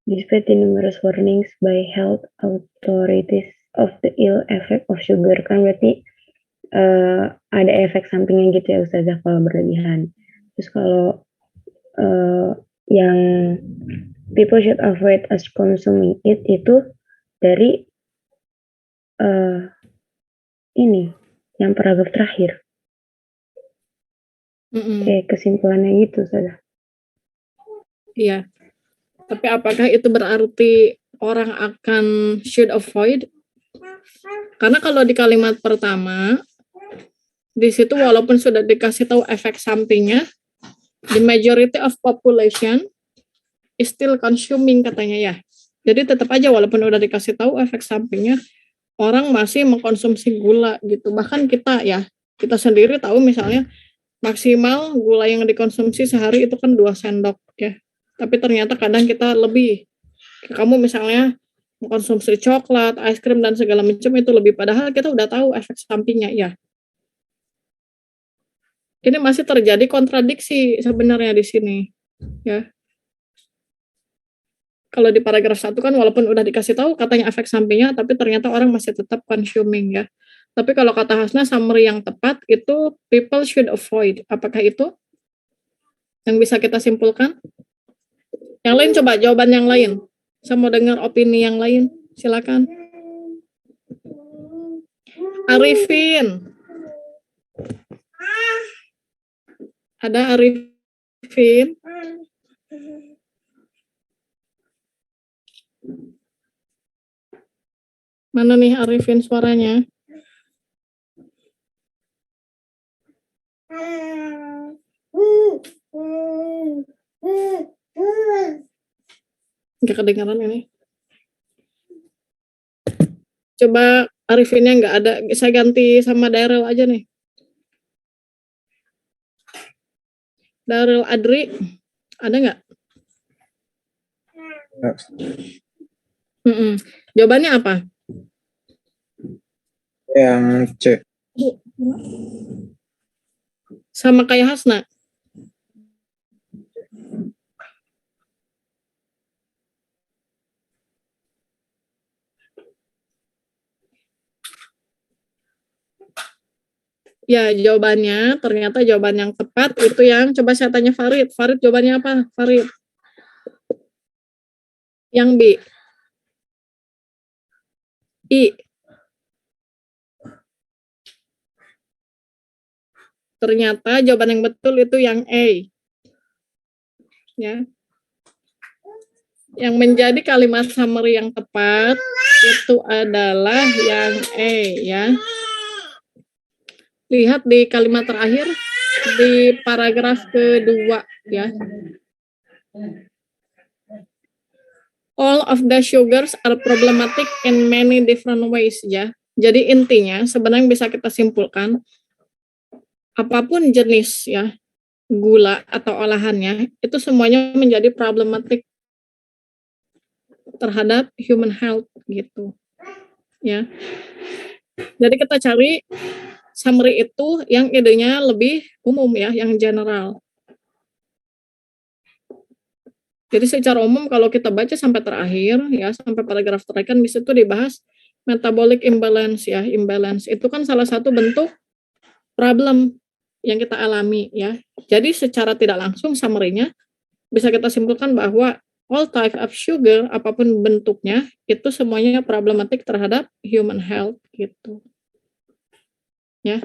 despite the numerous warnings by health authorities of the ill effect of sugar, kan berarti ada efek sampingnya gitu ya Ustazah kalau berlebihan. Terus kalau yang people should avoid us consuming it itu dari ini yang paragraf terakhir. Kayak kesimpulannya gitu Ustazah. Iya. Tapi apakah itu berarti orang akan should avoid? Karena kalau di kalimat pertama, di situ walaupun sudah dikasih tahu efek sampingnya, the majority of population is still consuming katanya ya. Jadi tetap aja walaupun udah dikasih tahu efek sampingnya, orang masih mengkonsumsi gula gitu. Bahkan kita ya, kita sendiri tahu misalnya maksimal gula yang dikonsumsi sehari itu kan 2 sendok ya. Tapi ternyata kadang kita lebih. Kamu misalnya mengkonsumsi coklat, es krim dan segala macam itu lebih, padahal kita udah tahu efek sampingnya ya. Ini masih terjadi kontradiksi sebenarnya di sini ya. Kalau di paragraf 1 kan walaupun udah dikasih tahu katanya efek sampingnya, tapi ternyata orang masih tetap consuming ya. Tapi kalau kata Hasna, summary yang tepat itu people should avoid. Apakah itu yang bisa kita simpulkan? Yang lain coba jawaban yang lain. Saya mau dengar opini yang lain. Silakan. Arifin. Ada Arifin? Mana nih Arifin suaranya? Nggak kedengaran ini. Coba Arifinnya nggak ada, saya ganti sama Daryl aja nih. Daryl Adri, ada nggak? Jawabannya apa? Yang C. Sama kayak Hasna. Ya, jawabannya ternyata jawaban yang tepat itu yang coba saya tanya Farid. Farid jawabannya apa? Farid. Yang B. I. Ternyata jawaban yang betul itu yang A. Ya. Yang menjadi kalimat summary yang tepat itu adalah yang A ya. Lihat di kalimat terakhir di paragraf kedua ya. All of the sugars are problematic in many different ways ya. Jadi intinya sebenarnya bisa kita simpulkan apapun jenis ya gula atau olahannya itu semuanya menjadi problematik terhadap human health gitu ya. Jadi kita cari summary itu yang idenya lebih umum ya, yang general. Jadi secara umum kalau kita baca sampai terakhir ya, sampai paragraf terakhir kan bisa tuh dibahas metabolic imbalance ya. Imbalance itu kan salah satu bentuk problem yang kita alami ya. Jadi secara tidak langsung summary-nya bisa kita simpulkan bahwa all type of sugar apapun bentuknya itu semuanya problematik terhadap human health gitu. Ya.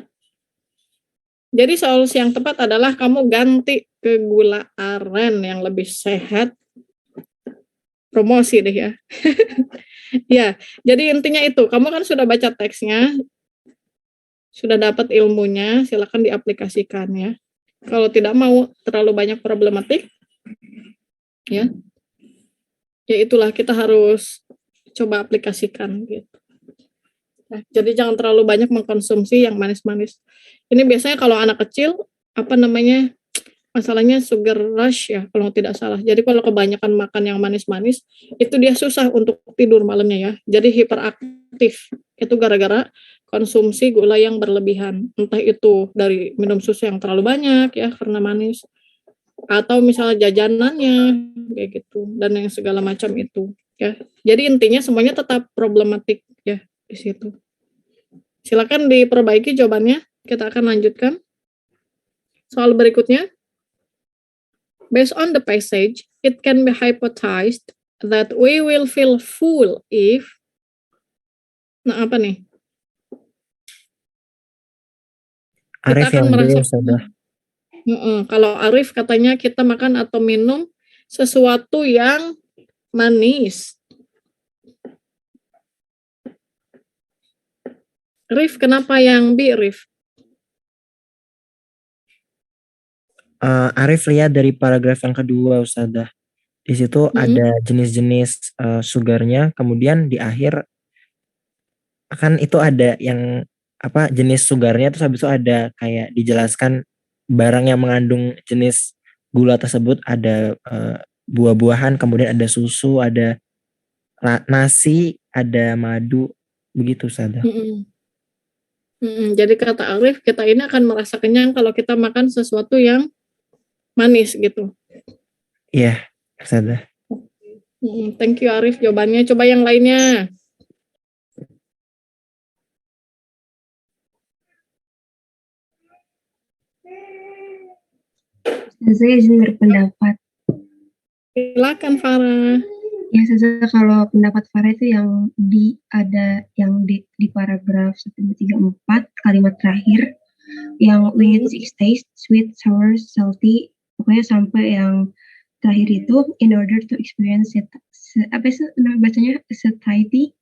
Jadi solusi yang tepat adalah kamu ganti ke gula aren yang lebih sehat. Promosi deh ya. Ya, jadi intinya itu. Kamu kan sudah baca teksnya, sudah dapat ilmunya, silakan diaplikasikan ya. Kalau tidak mau terlalu banyak problematik, ya itulah kita harus coba aplikasikan gitu. Nah, jadi jangan terlalu banyak mengkonsumsi yang manis-manis. Ini biasanya kalau anak kecil, masalahnya sugar rush ya, kalau tidak salah. Jadi kalau kebanyakan makan yang manis-manis, itu dia susah untuk tidur malamnya ya. Jadi hiperaktif. Itu gara-gara konsumsi gula yang berlebihan. Entah itu dari minum susu yang terlalu banyak ya, karena manis. Atau misalnya jajanannya, kayak gitu. Dan yang segala macam itu. Ya. Jadi intinya semuanya tetap problematik ya di situ. Silakan diperbaiki jawabannya. Kita akan lanjutkan. Soal berikutnya. Based on the passage, it can be hypothesized that we will feel full if. Nah, apa nih? Arif Kita akan yang B merasa. Ustazah. Kalau Arif katanya kita makan atau minum sesuatu yang manis. Rif, kenapa yang B, Rif? Arif lihat dari paragraf yang kedua Ustazah. Di situ ada jenis-jenis sugarnya, kemudian di akhir kan itu ada yang apa jenis sugarnya, terus habis itu ada kayak dijelaskan barang yang mengandung jenis gula tersebut, ada buah-buahan, kemudian ada susu, ada nasi, ada madu, begitu Ustazah. Jadi kata Arif, kita ini akan merasa kenyang kalau kita makan sesuatu yang manis gitu. Iya, Ustazah. Thank you Arif jawabannya. Coba yang lainnya. Saya izin berpendapat. Silakan Farah. Ya saja, kalau pendapat Farah itu yang di paragraf 134 kalimat terakhir yang when it is taste sweet, sour, salty, pokoknya sampai yang terakhir itu in order to experience it, apa sih bacanya, satiety.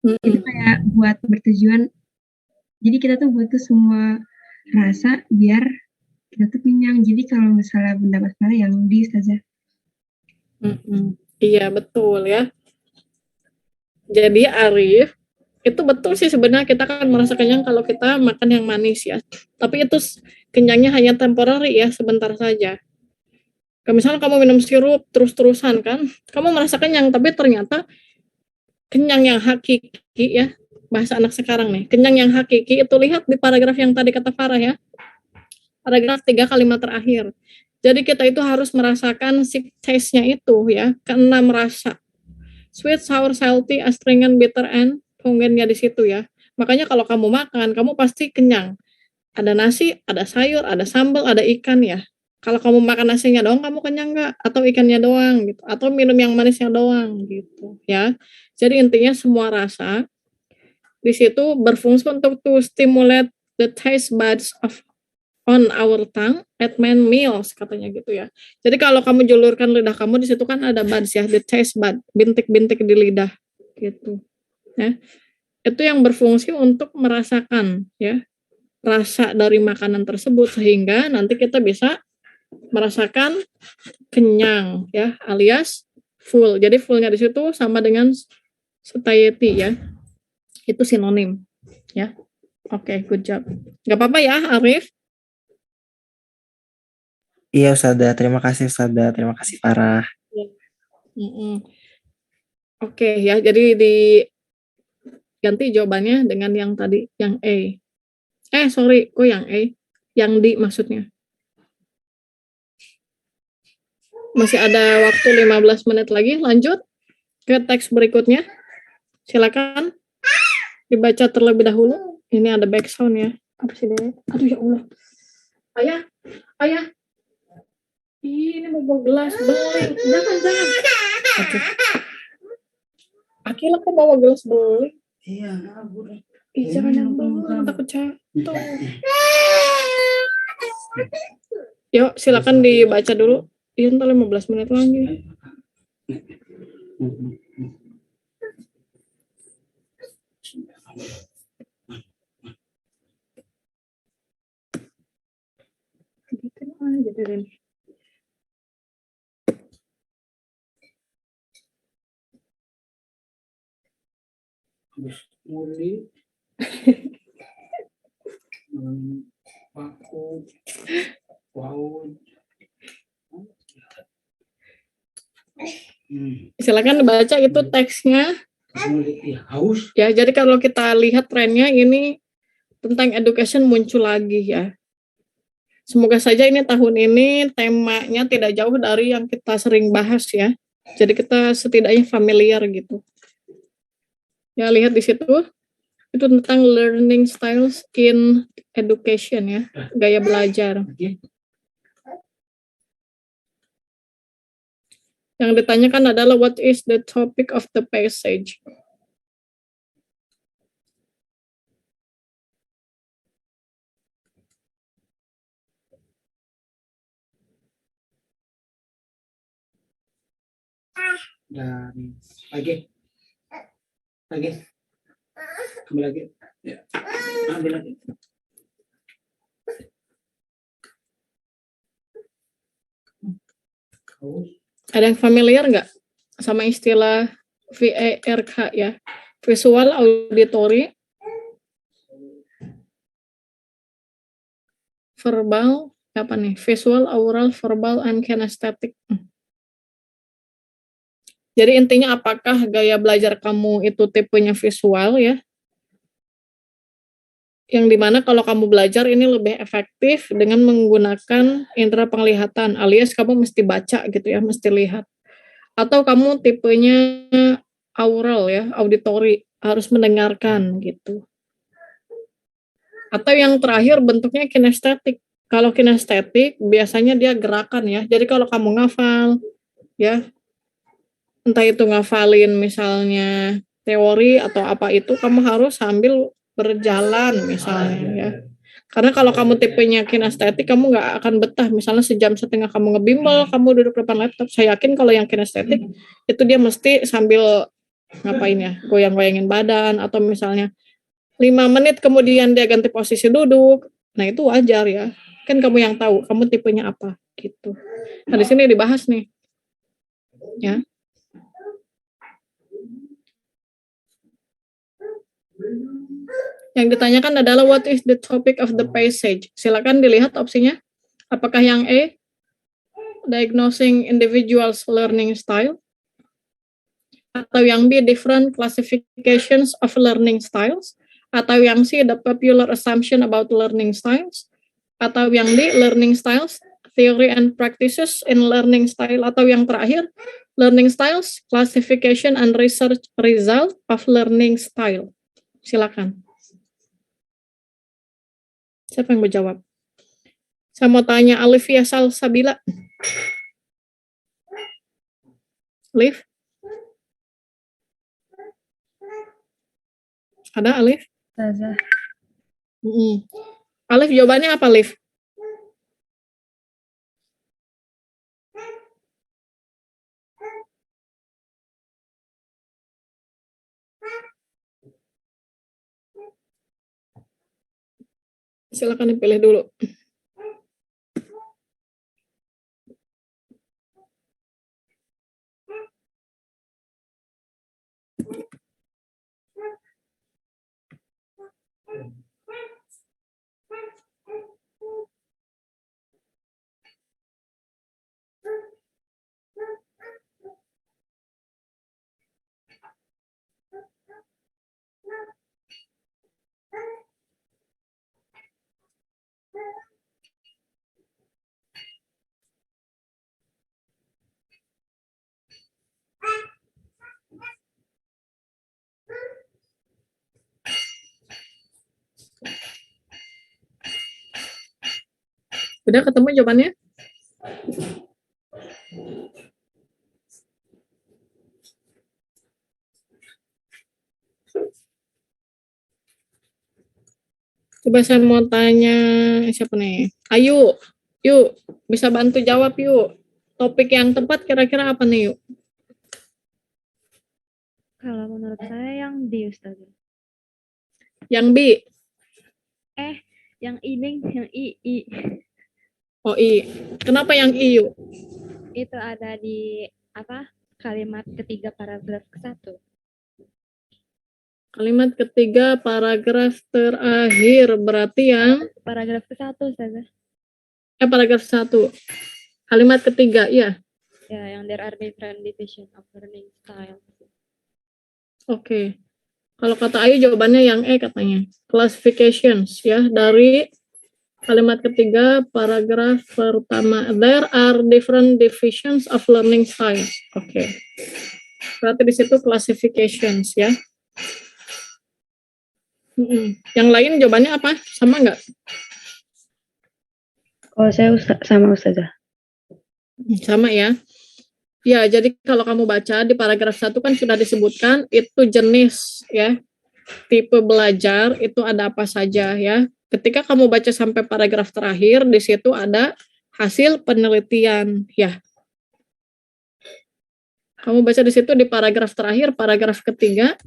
Itu kayak buat bertujuan, jadi kita tuh butuh semua rasa biar kita tuh kenyang. Jadi kalau misalnya pendapat Farah yang di saja. Iya betul ya. Jadi Arif, itu betul sih sebenarnya kita akan merasa kenyang kalau kita makan yang manis ya. Tapi itu kenyangnya hanya temporary ya, sebentar saja. Kalau misalnya kamu minum sirup terus-terusan kan, kamu merasa kenyang, tapi ternyata kenyang yang hakiki ya, bahasa anak sekarang nih, kenyang yang hakiki itu lihat di paragraf yang tadi kata Farah ya. Paragraf 3 kalimat terakhir. Jadi kita itu harus merasakan si taste-nya itu ya, keenam rasa. Sweet, sour, salty, astringent, bitter, and pungennya di situ ya. Makanya kalau kamu makan, kamu pasti kenyang. Ada nasi, ada sayur, ada sambal, ada ikan ya. Kalau kamu makan nasinya doang, kamu kenyang nggak? Atau ikannya doang gitu. Atau minum yang manisnya doang gitu ya. Jadi intinya semua rasa di situ berfungsi untuk to stimulate the taste buds of on our tongue at main meals katanya gitu ya. Jadi kalau kamu julurkan lidah kamu di situ kan ada buds ya, the taste bud, bintik-bintik di lidah gitu. Ya. Itu yang berfungsi untuk merasakan ya rasa dari makanan tersebut sehingga nanti kita bisa merasakan kenyang ya, alias full. Jadi fullnya di situ sama dengan satiety ya. Itu sinonim ya. Oke, good job. Gak apa-apa ya Arif. Iya Ustazah, terima kasih Ustazah, terima kasih Farah. Oke ya, jadi diganti jawabannya dengan yang tadi, yang E. Sorry, kok yang E? Yang D maksudnya. Masih ada waktu 15 menit lagi, lanjut ke teks berikutnya. Silakan dibaca terlebih dahulu. Ini ada back sound ya. Apa sih deh? Aduh ya Allah. Ayah. Ini mau bawa gelas beling. Jangan. Aduh. Akil aku bawa gelas beling. Iya, ngabur. Jangan yang beling, takut jatuh. Yuk, silakan dibaca dulu. Iya, ntar 15 menit lagi. Muli. Paku. Wow. Silakan dibaca itu teksnya. Haus. Ya, jadi kalau kita lihat trennya ini tentang education muncul lagi ya. Semoga saja ini tahun ini temanya tidak jauh dari yang kita sering bahas ya. Jadi kita setidaknya familiar gitu. Ya, lihat di situ. Itu tentang learning styles in education ya, gaya belajar. Yang ditanyakan adalah what is the topic of the passage? Dan lagi kembali lagi ya, ambil lagi. Ada yang familiar nggak sama istilah VARK ya? Visual, auditory, verbal, apa nih? Visual, aural, verbal, and kinesthetic. Jadi intinya apakah gaya belajar kamu itu tipenya visual ya? Yang dimana kalau kamu belajar ini lebih efektif dengan menggunakan indera penglihatan, alias kamu mesti baca gitu ya, mesti lihat. Atau kamu tipenya aural ya, auditory, harus mendengarkan gitu. Atau yang terakhir bentuknya kinestetik. Kalau kinestetik biasanya dia gerakan ya. Jadi kalau kamu ngafal ya, entah itu ngafalin misalnya teori atau apa itu, kamu harus sambil berjalan misalnya ya. Karena kalau kamu tipenya kinestetik, kamu nggak akan betah. Misalnya sejam setengah kamu ngebimbel, kamu duduk depan laptop. Saya yakin kalau yang kinestetik, itu dia mesti sambil ngapain ya, goyang-goyangin badan, atau misalnya 5 menit kemudian dia ganti posisi duduk. Nah itu wajar ya. Kan kamu yang tahu, kamu tipenya apa gitu. Nah di sini dibahas nih. Ya. Yang ditanyakan adalah what is the topic of the passage? Silakan dilihat opsinya. Apakah yang A, diagnosing individuals learning style? Atau yang B, different classifications of learning styles? Atau yang C, the popular assumption about learning styles? Atau yang D, learning styles, theory and practices in learning style? Atau yang terakhir, learning styles, classification and research result of learning style? Silakan. Siapa yang menjawab? Saya mau tanya Alifia Salsabila. Alif? Ada Alif? Ustazah. Alif jawabannya apa, Alif? Silakan dipilih dulu. Udah ketemu jawabannya? Coba saya mau tanya siapa nih? Ayu, yuk bisa bantu jawab yuk. Topik yang tepat kira-kira apa nih yuk? Kalau menurut saya yang D, Ustazah. Yang B? Yang I, yang I. Oh I. Kenapa yang I yuk? Itu ada di kalimat ketiga paragraf ke-1. Kalimat ketiga paragraf terakhir, berarti yang paragraf ke-1, Ustazah. Paragraf 1. Kalimat ketiga, ya. Ya, yang there are different division of learning style. Oke. Kalau kata Ayu jawabannya yang E katanya. Classifications ya, dari kalimat ketiga paragraf pertama. There are different divisions of learning styles. Oke. Berarti di situ classifications ya. Yang lain jawabannya apa? Sama nggak? Kalau saya sama Ustazah. Sama ya. Ya, jadi kalau kamu baca di paragraf 1 kan sudah disebutkan itu jenis ya. Tipe belajar itu ada apa saja ya. Ketika kamu baca sampai paragraf terakhir, di situ ada hasil penelitian ya. Kamu baca di situ di paragraf terakhir, paragraf ketiga.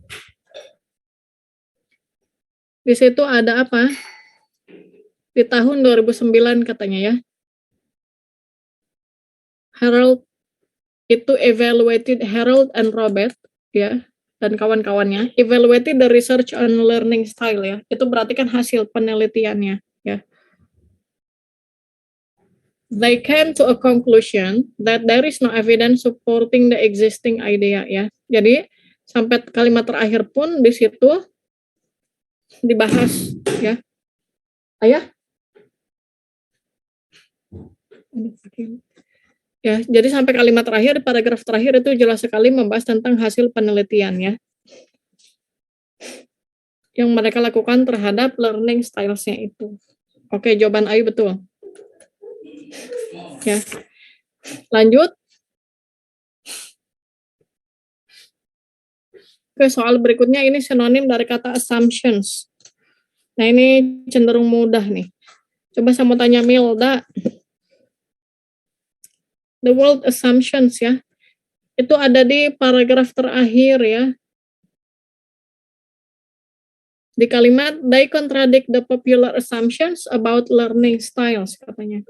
Di situ ada apa? Di tahun 2009 katanya ya. Harold itu evaluated Harold and Robert ya dan kawan-kawannya evaluated the research on learning style ya. Itu berarti kan hasil penelitiannya ya. They came to a conclusion that there is no evidence supporting the existing idea ya. Jadi sampai kalimat terakhir pun di situ dibahas ya. Ayah? Ya, jadi sampai kalimat terakhir, paragraf terakhir itu jelas sekali membahas tentang hasil penelitian ya. Yang mereka lakukan terhadap learning styles-nya itu. Oke, jawaban Ayu betul. Ya. Lanjut. Oke, soal berikutnya ini sinonim dari kata assumptions. Nah, ini cenderung mudah nih. Coba saya mau tanya Milda. The word assumptions ya. Itu ada di paragraf terakhir ya. Di kalimat, they contradict the popular assumptions about learning styles, katanya.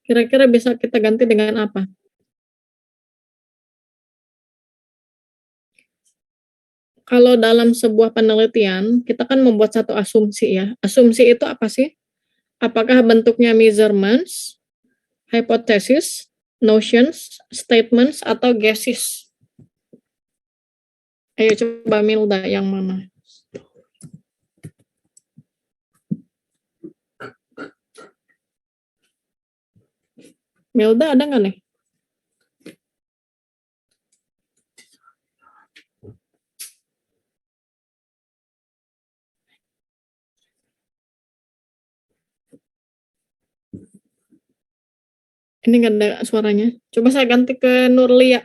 Kira-kira bisa kita ganti dengan apa? Kalau dalam sebuah penelitian, kita kan membuat satu asumsi ya. Asumsi itu apa sih? Apakah bentuknya measurements, hypothesis, notions, statements, atau guesses? Ayo coba Milda, yang mana? Milda ada nggak nih? Ini nggak ada suaranya. Coba saya ganti ke Nurlia.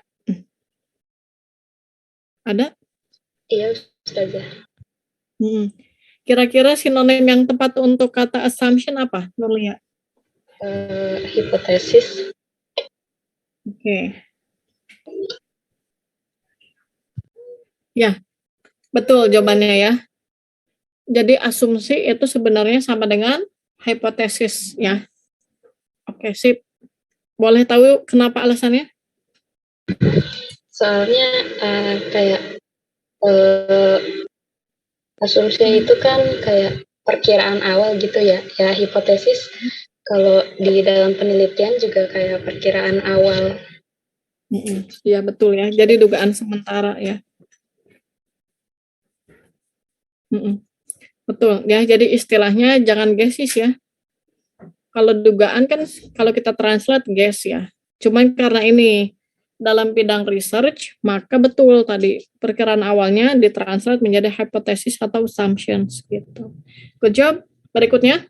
Ada? Iya, Ustazah. Kira-kira sinonim yang tepat untuk kata assumption apa, Nurlia? Hipotesis. Oke. Ya, betul jawabannya ya. Jadi asumsi itu sebenarnya sama dengan hipotesis ya. Oke, sip. Boleh tahu kenapa alasannya? Soalnya kayak asumsi itu kan kayak perkiraan awal gitu ya. Ya hipotesis kalau di dalam penelitian juga kayak perkiraan awal. Iya betul ya. Jadi dugaan sementara ya. Betul ya. Jadi istilahnya jangan guesses ya. Kalau dugaan kan kalau kita translate guess ya. Cuman karena ini dalam bidang research, maka betul tadi perkiraan awalnya ditranslate menjadi hypothesis atau assumptions gitu. Good job. Berikutnya.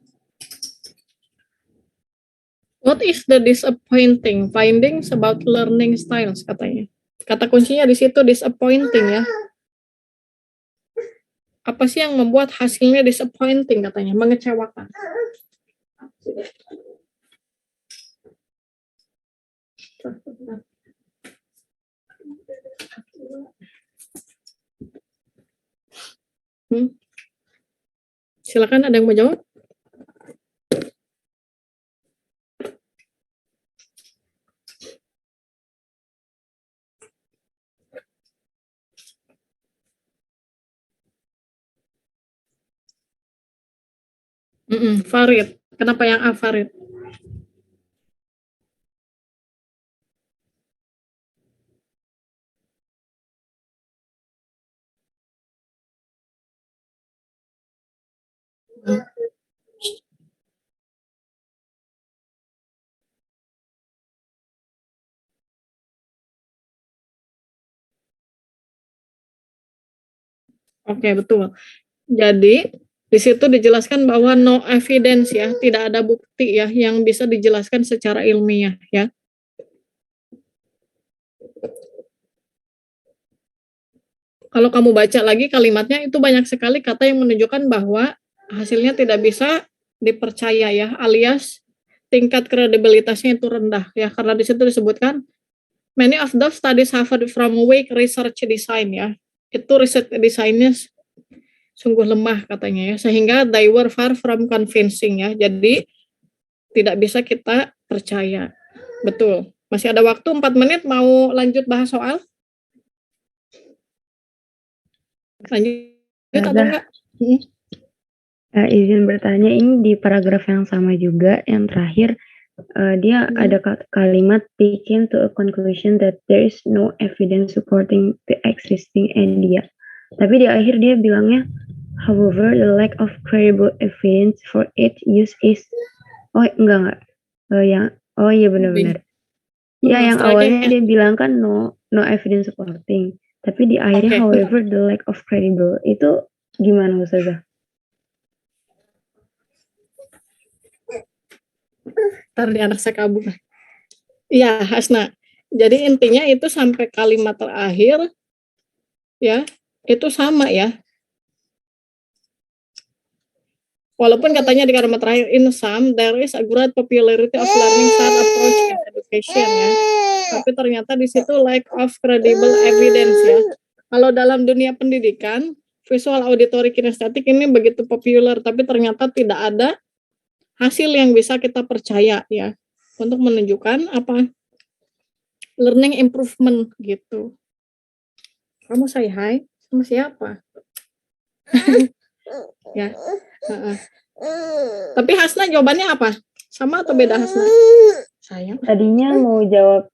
What is the disappointing findings about learning styles katanya? Kata kuncinya di situ disappointing ya. Apa sih yang membuat hasilnya disappointing katanya, mengecewakan? Silakan, ada yang mau jawab? Farid. Kenapa yang A, Farid? Oke, betul. Jadi di situ dijelaskan bahwa no evidence ya, tidak ada bukti ya yang bisa dijelaskan secara ilmiah ya. Kalau kamu baca lagi kalimatnya itu banyak sekali kata yang menunjukkan bahwa hasilnya tidak bisa dipercaya ya, alias tingkat kredibilitasnya itu rendah ya, karena di situ disebutkan many of those studies suffered from weak research design ya. Itu research desainnya sungguh lemah katanya ya, sehingga they were far from convincing ya. Jadi tidak bisa kita percaya. Betul. Masih ada waktu 4 menit, mau lanjut bahas soal? Lanjut atau enggak? Izin bertanya, ini di paragraf yang sama juga, yang terakhir dia ada kalimat they came to a conclusion that there is no evidence supporting the existing idea. Tapi di akhir dia bilangnya, however, the lack of credible evidence for its use is, enggak. Iya benar-benar. Ya, yang awalnya dia bilang kan no evidence supporting. Tapi di akhirnya, however, the lack of credible, itu gimana Ustazah? Ntar di anak saya kabur. Iya, Hasna. Jadi intinya itu sampai kalimat terakhir, ya, itu sama ya. Walaupun katanya di kalimat terakhir, in some, there is a great popularity of learning style approach in education ya. Tapi ternyata di situ lack of credible evidence ya. Kalau dalam dunia pendidikan, visual auditory kinestetik ini begitu populer, tapi ternyata tidak ada hasil yang bisa kita percaya ya untuk menunjukkan apa learning improvement gitu. Kamu say hi sama siapa? Ya. Tapi Hasna jawabannya apa? Sama atau beda Hasna? Sayang. Tadinya mau jawab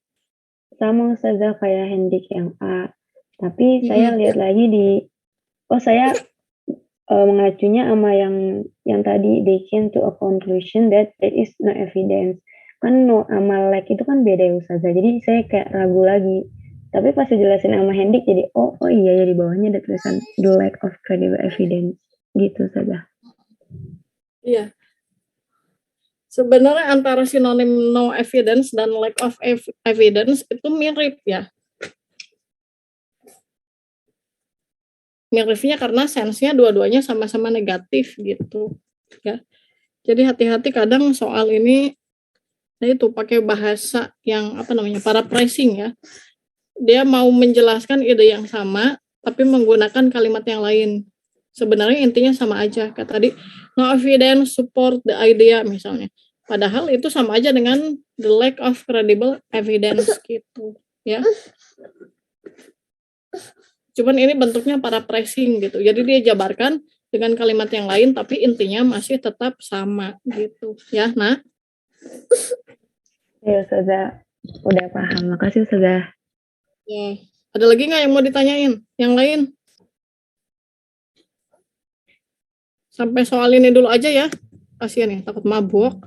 sama Ustazah kayak Hendik yang A. Tapi saya lihat lagi saya mengacunya sama yang tadi they came to a conclusion that there is no evidence. Kan no sama lack itu kan beda ya Ustazah. Jadi saya kayak ragu lagi. Tapi pas dijelasin sama Hendik jadi oh iya ya, di bawahnya ada tulisan the lack of credible evidence gitu Ustazah. Iya. Sebenarnya antara sinonim no evidence dan lack of evidence itu mirip ya. Miripnya karena sense-nya dua-duanya sama-sama negatif gitu ya. Jadi hati-hati kadang soal ini itu pakai bahasa yang paraphrasing ya. Dia mau menjelaskan ide yang sama tapi menggunakan kalimat yang lain. Sebenarnya intinya sama aja. Kayak tadi no evidence support the idea misalnya. Padahal itu sama aja dengan the lack of credible evidence gitu ya. Cuman ini bentuknya paraphrasing gitu. Jadi dia jabarkan dengan kalimat yang lain tapi intinya masih tetap sama gitu ya. Nah. Ya Ustazah, udah paham. Makasih Ustazah. Ya. Ada lagi nggak yang mau ditanyain? Yang lain? Sampai soal ini dulu aja ya. Kasian ya, takut mabuk.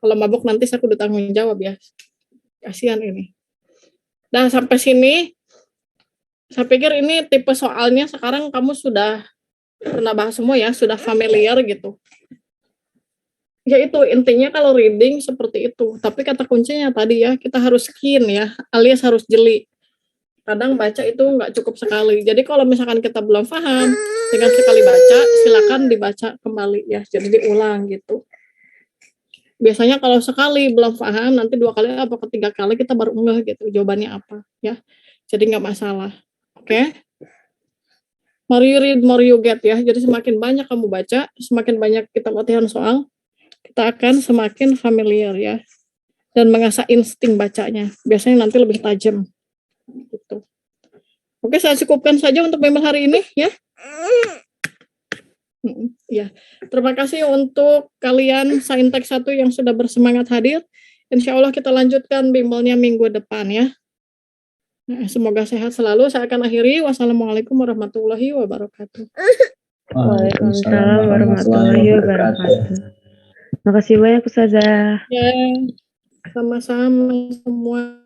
Kalau mabuk nanti saya udah tanggung jawab ya. Kasian ini. Dan sampai sini, saya pikir ini tipe soalnya sekarang kamu sudah pernah bahas semua ya, sudah familiar gitu. Ya itu intinya kalau reading seperti itu. Tapi kata kuncinya tadi ya, kita harus keen ya, alias harus jeli. Kadang baca itu nggak cukup sekali. Jadi kalau misalkan kita belum paham, dengan sekali baca, silakan dibaca kembali ya. Jadi diulang gitu. Biasanya kalau sekali belum paham, nanti 2 kali atau 3 kali kita baru ngeh gitu jawabannya apa ya. Jadi nggak masalah. Oke? More you read, more you get ya. Jadi semakin banyak kamu baca, semakin banyak kita latihan soal, kita akan semakin familiar ya. Dan mengasah insting bacanya. Biasanya nanti lebih tajam. Gitu. Oke, saya cukupkan saja untuk bimbel hari ini ya. Ya, terima kasih untuk kalian Saintek 1 yang sudah bersemangat hadir. Insya Allah kita lanjutkan bimbelnya minggu depan ya. Nah, semoga sehat selalu. Saya akan akhiri. Wassalamualaikum warahmatullahi wabarakatuh. Waalaikumsalam warahmatullahi wabarakatuh. Makasih banyak Ustazah. Ya, sama-sama semuanya.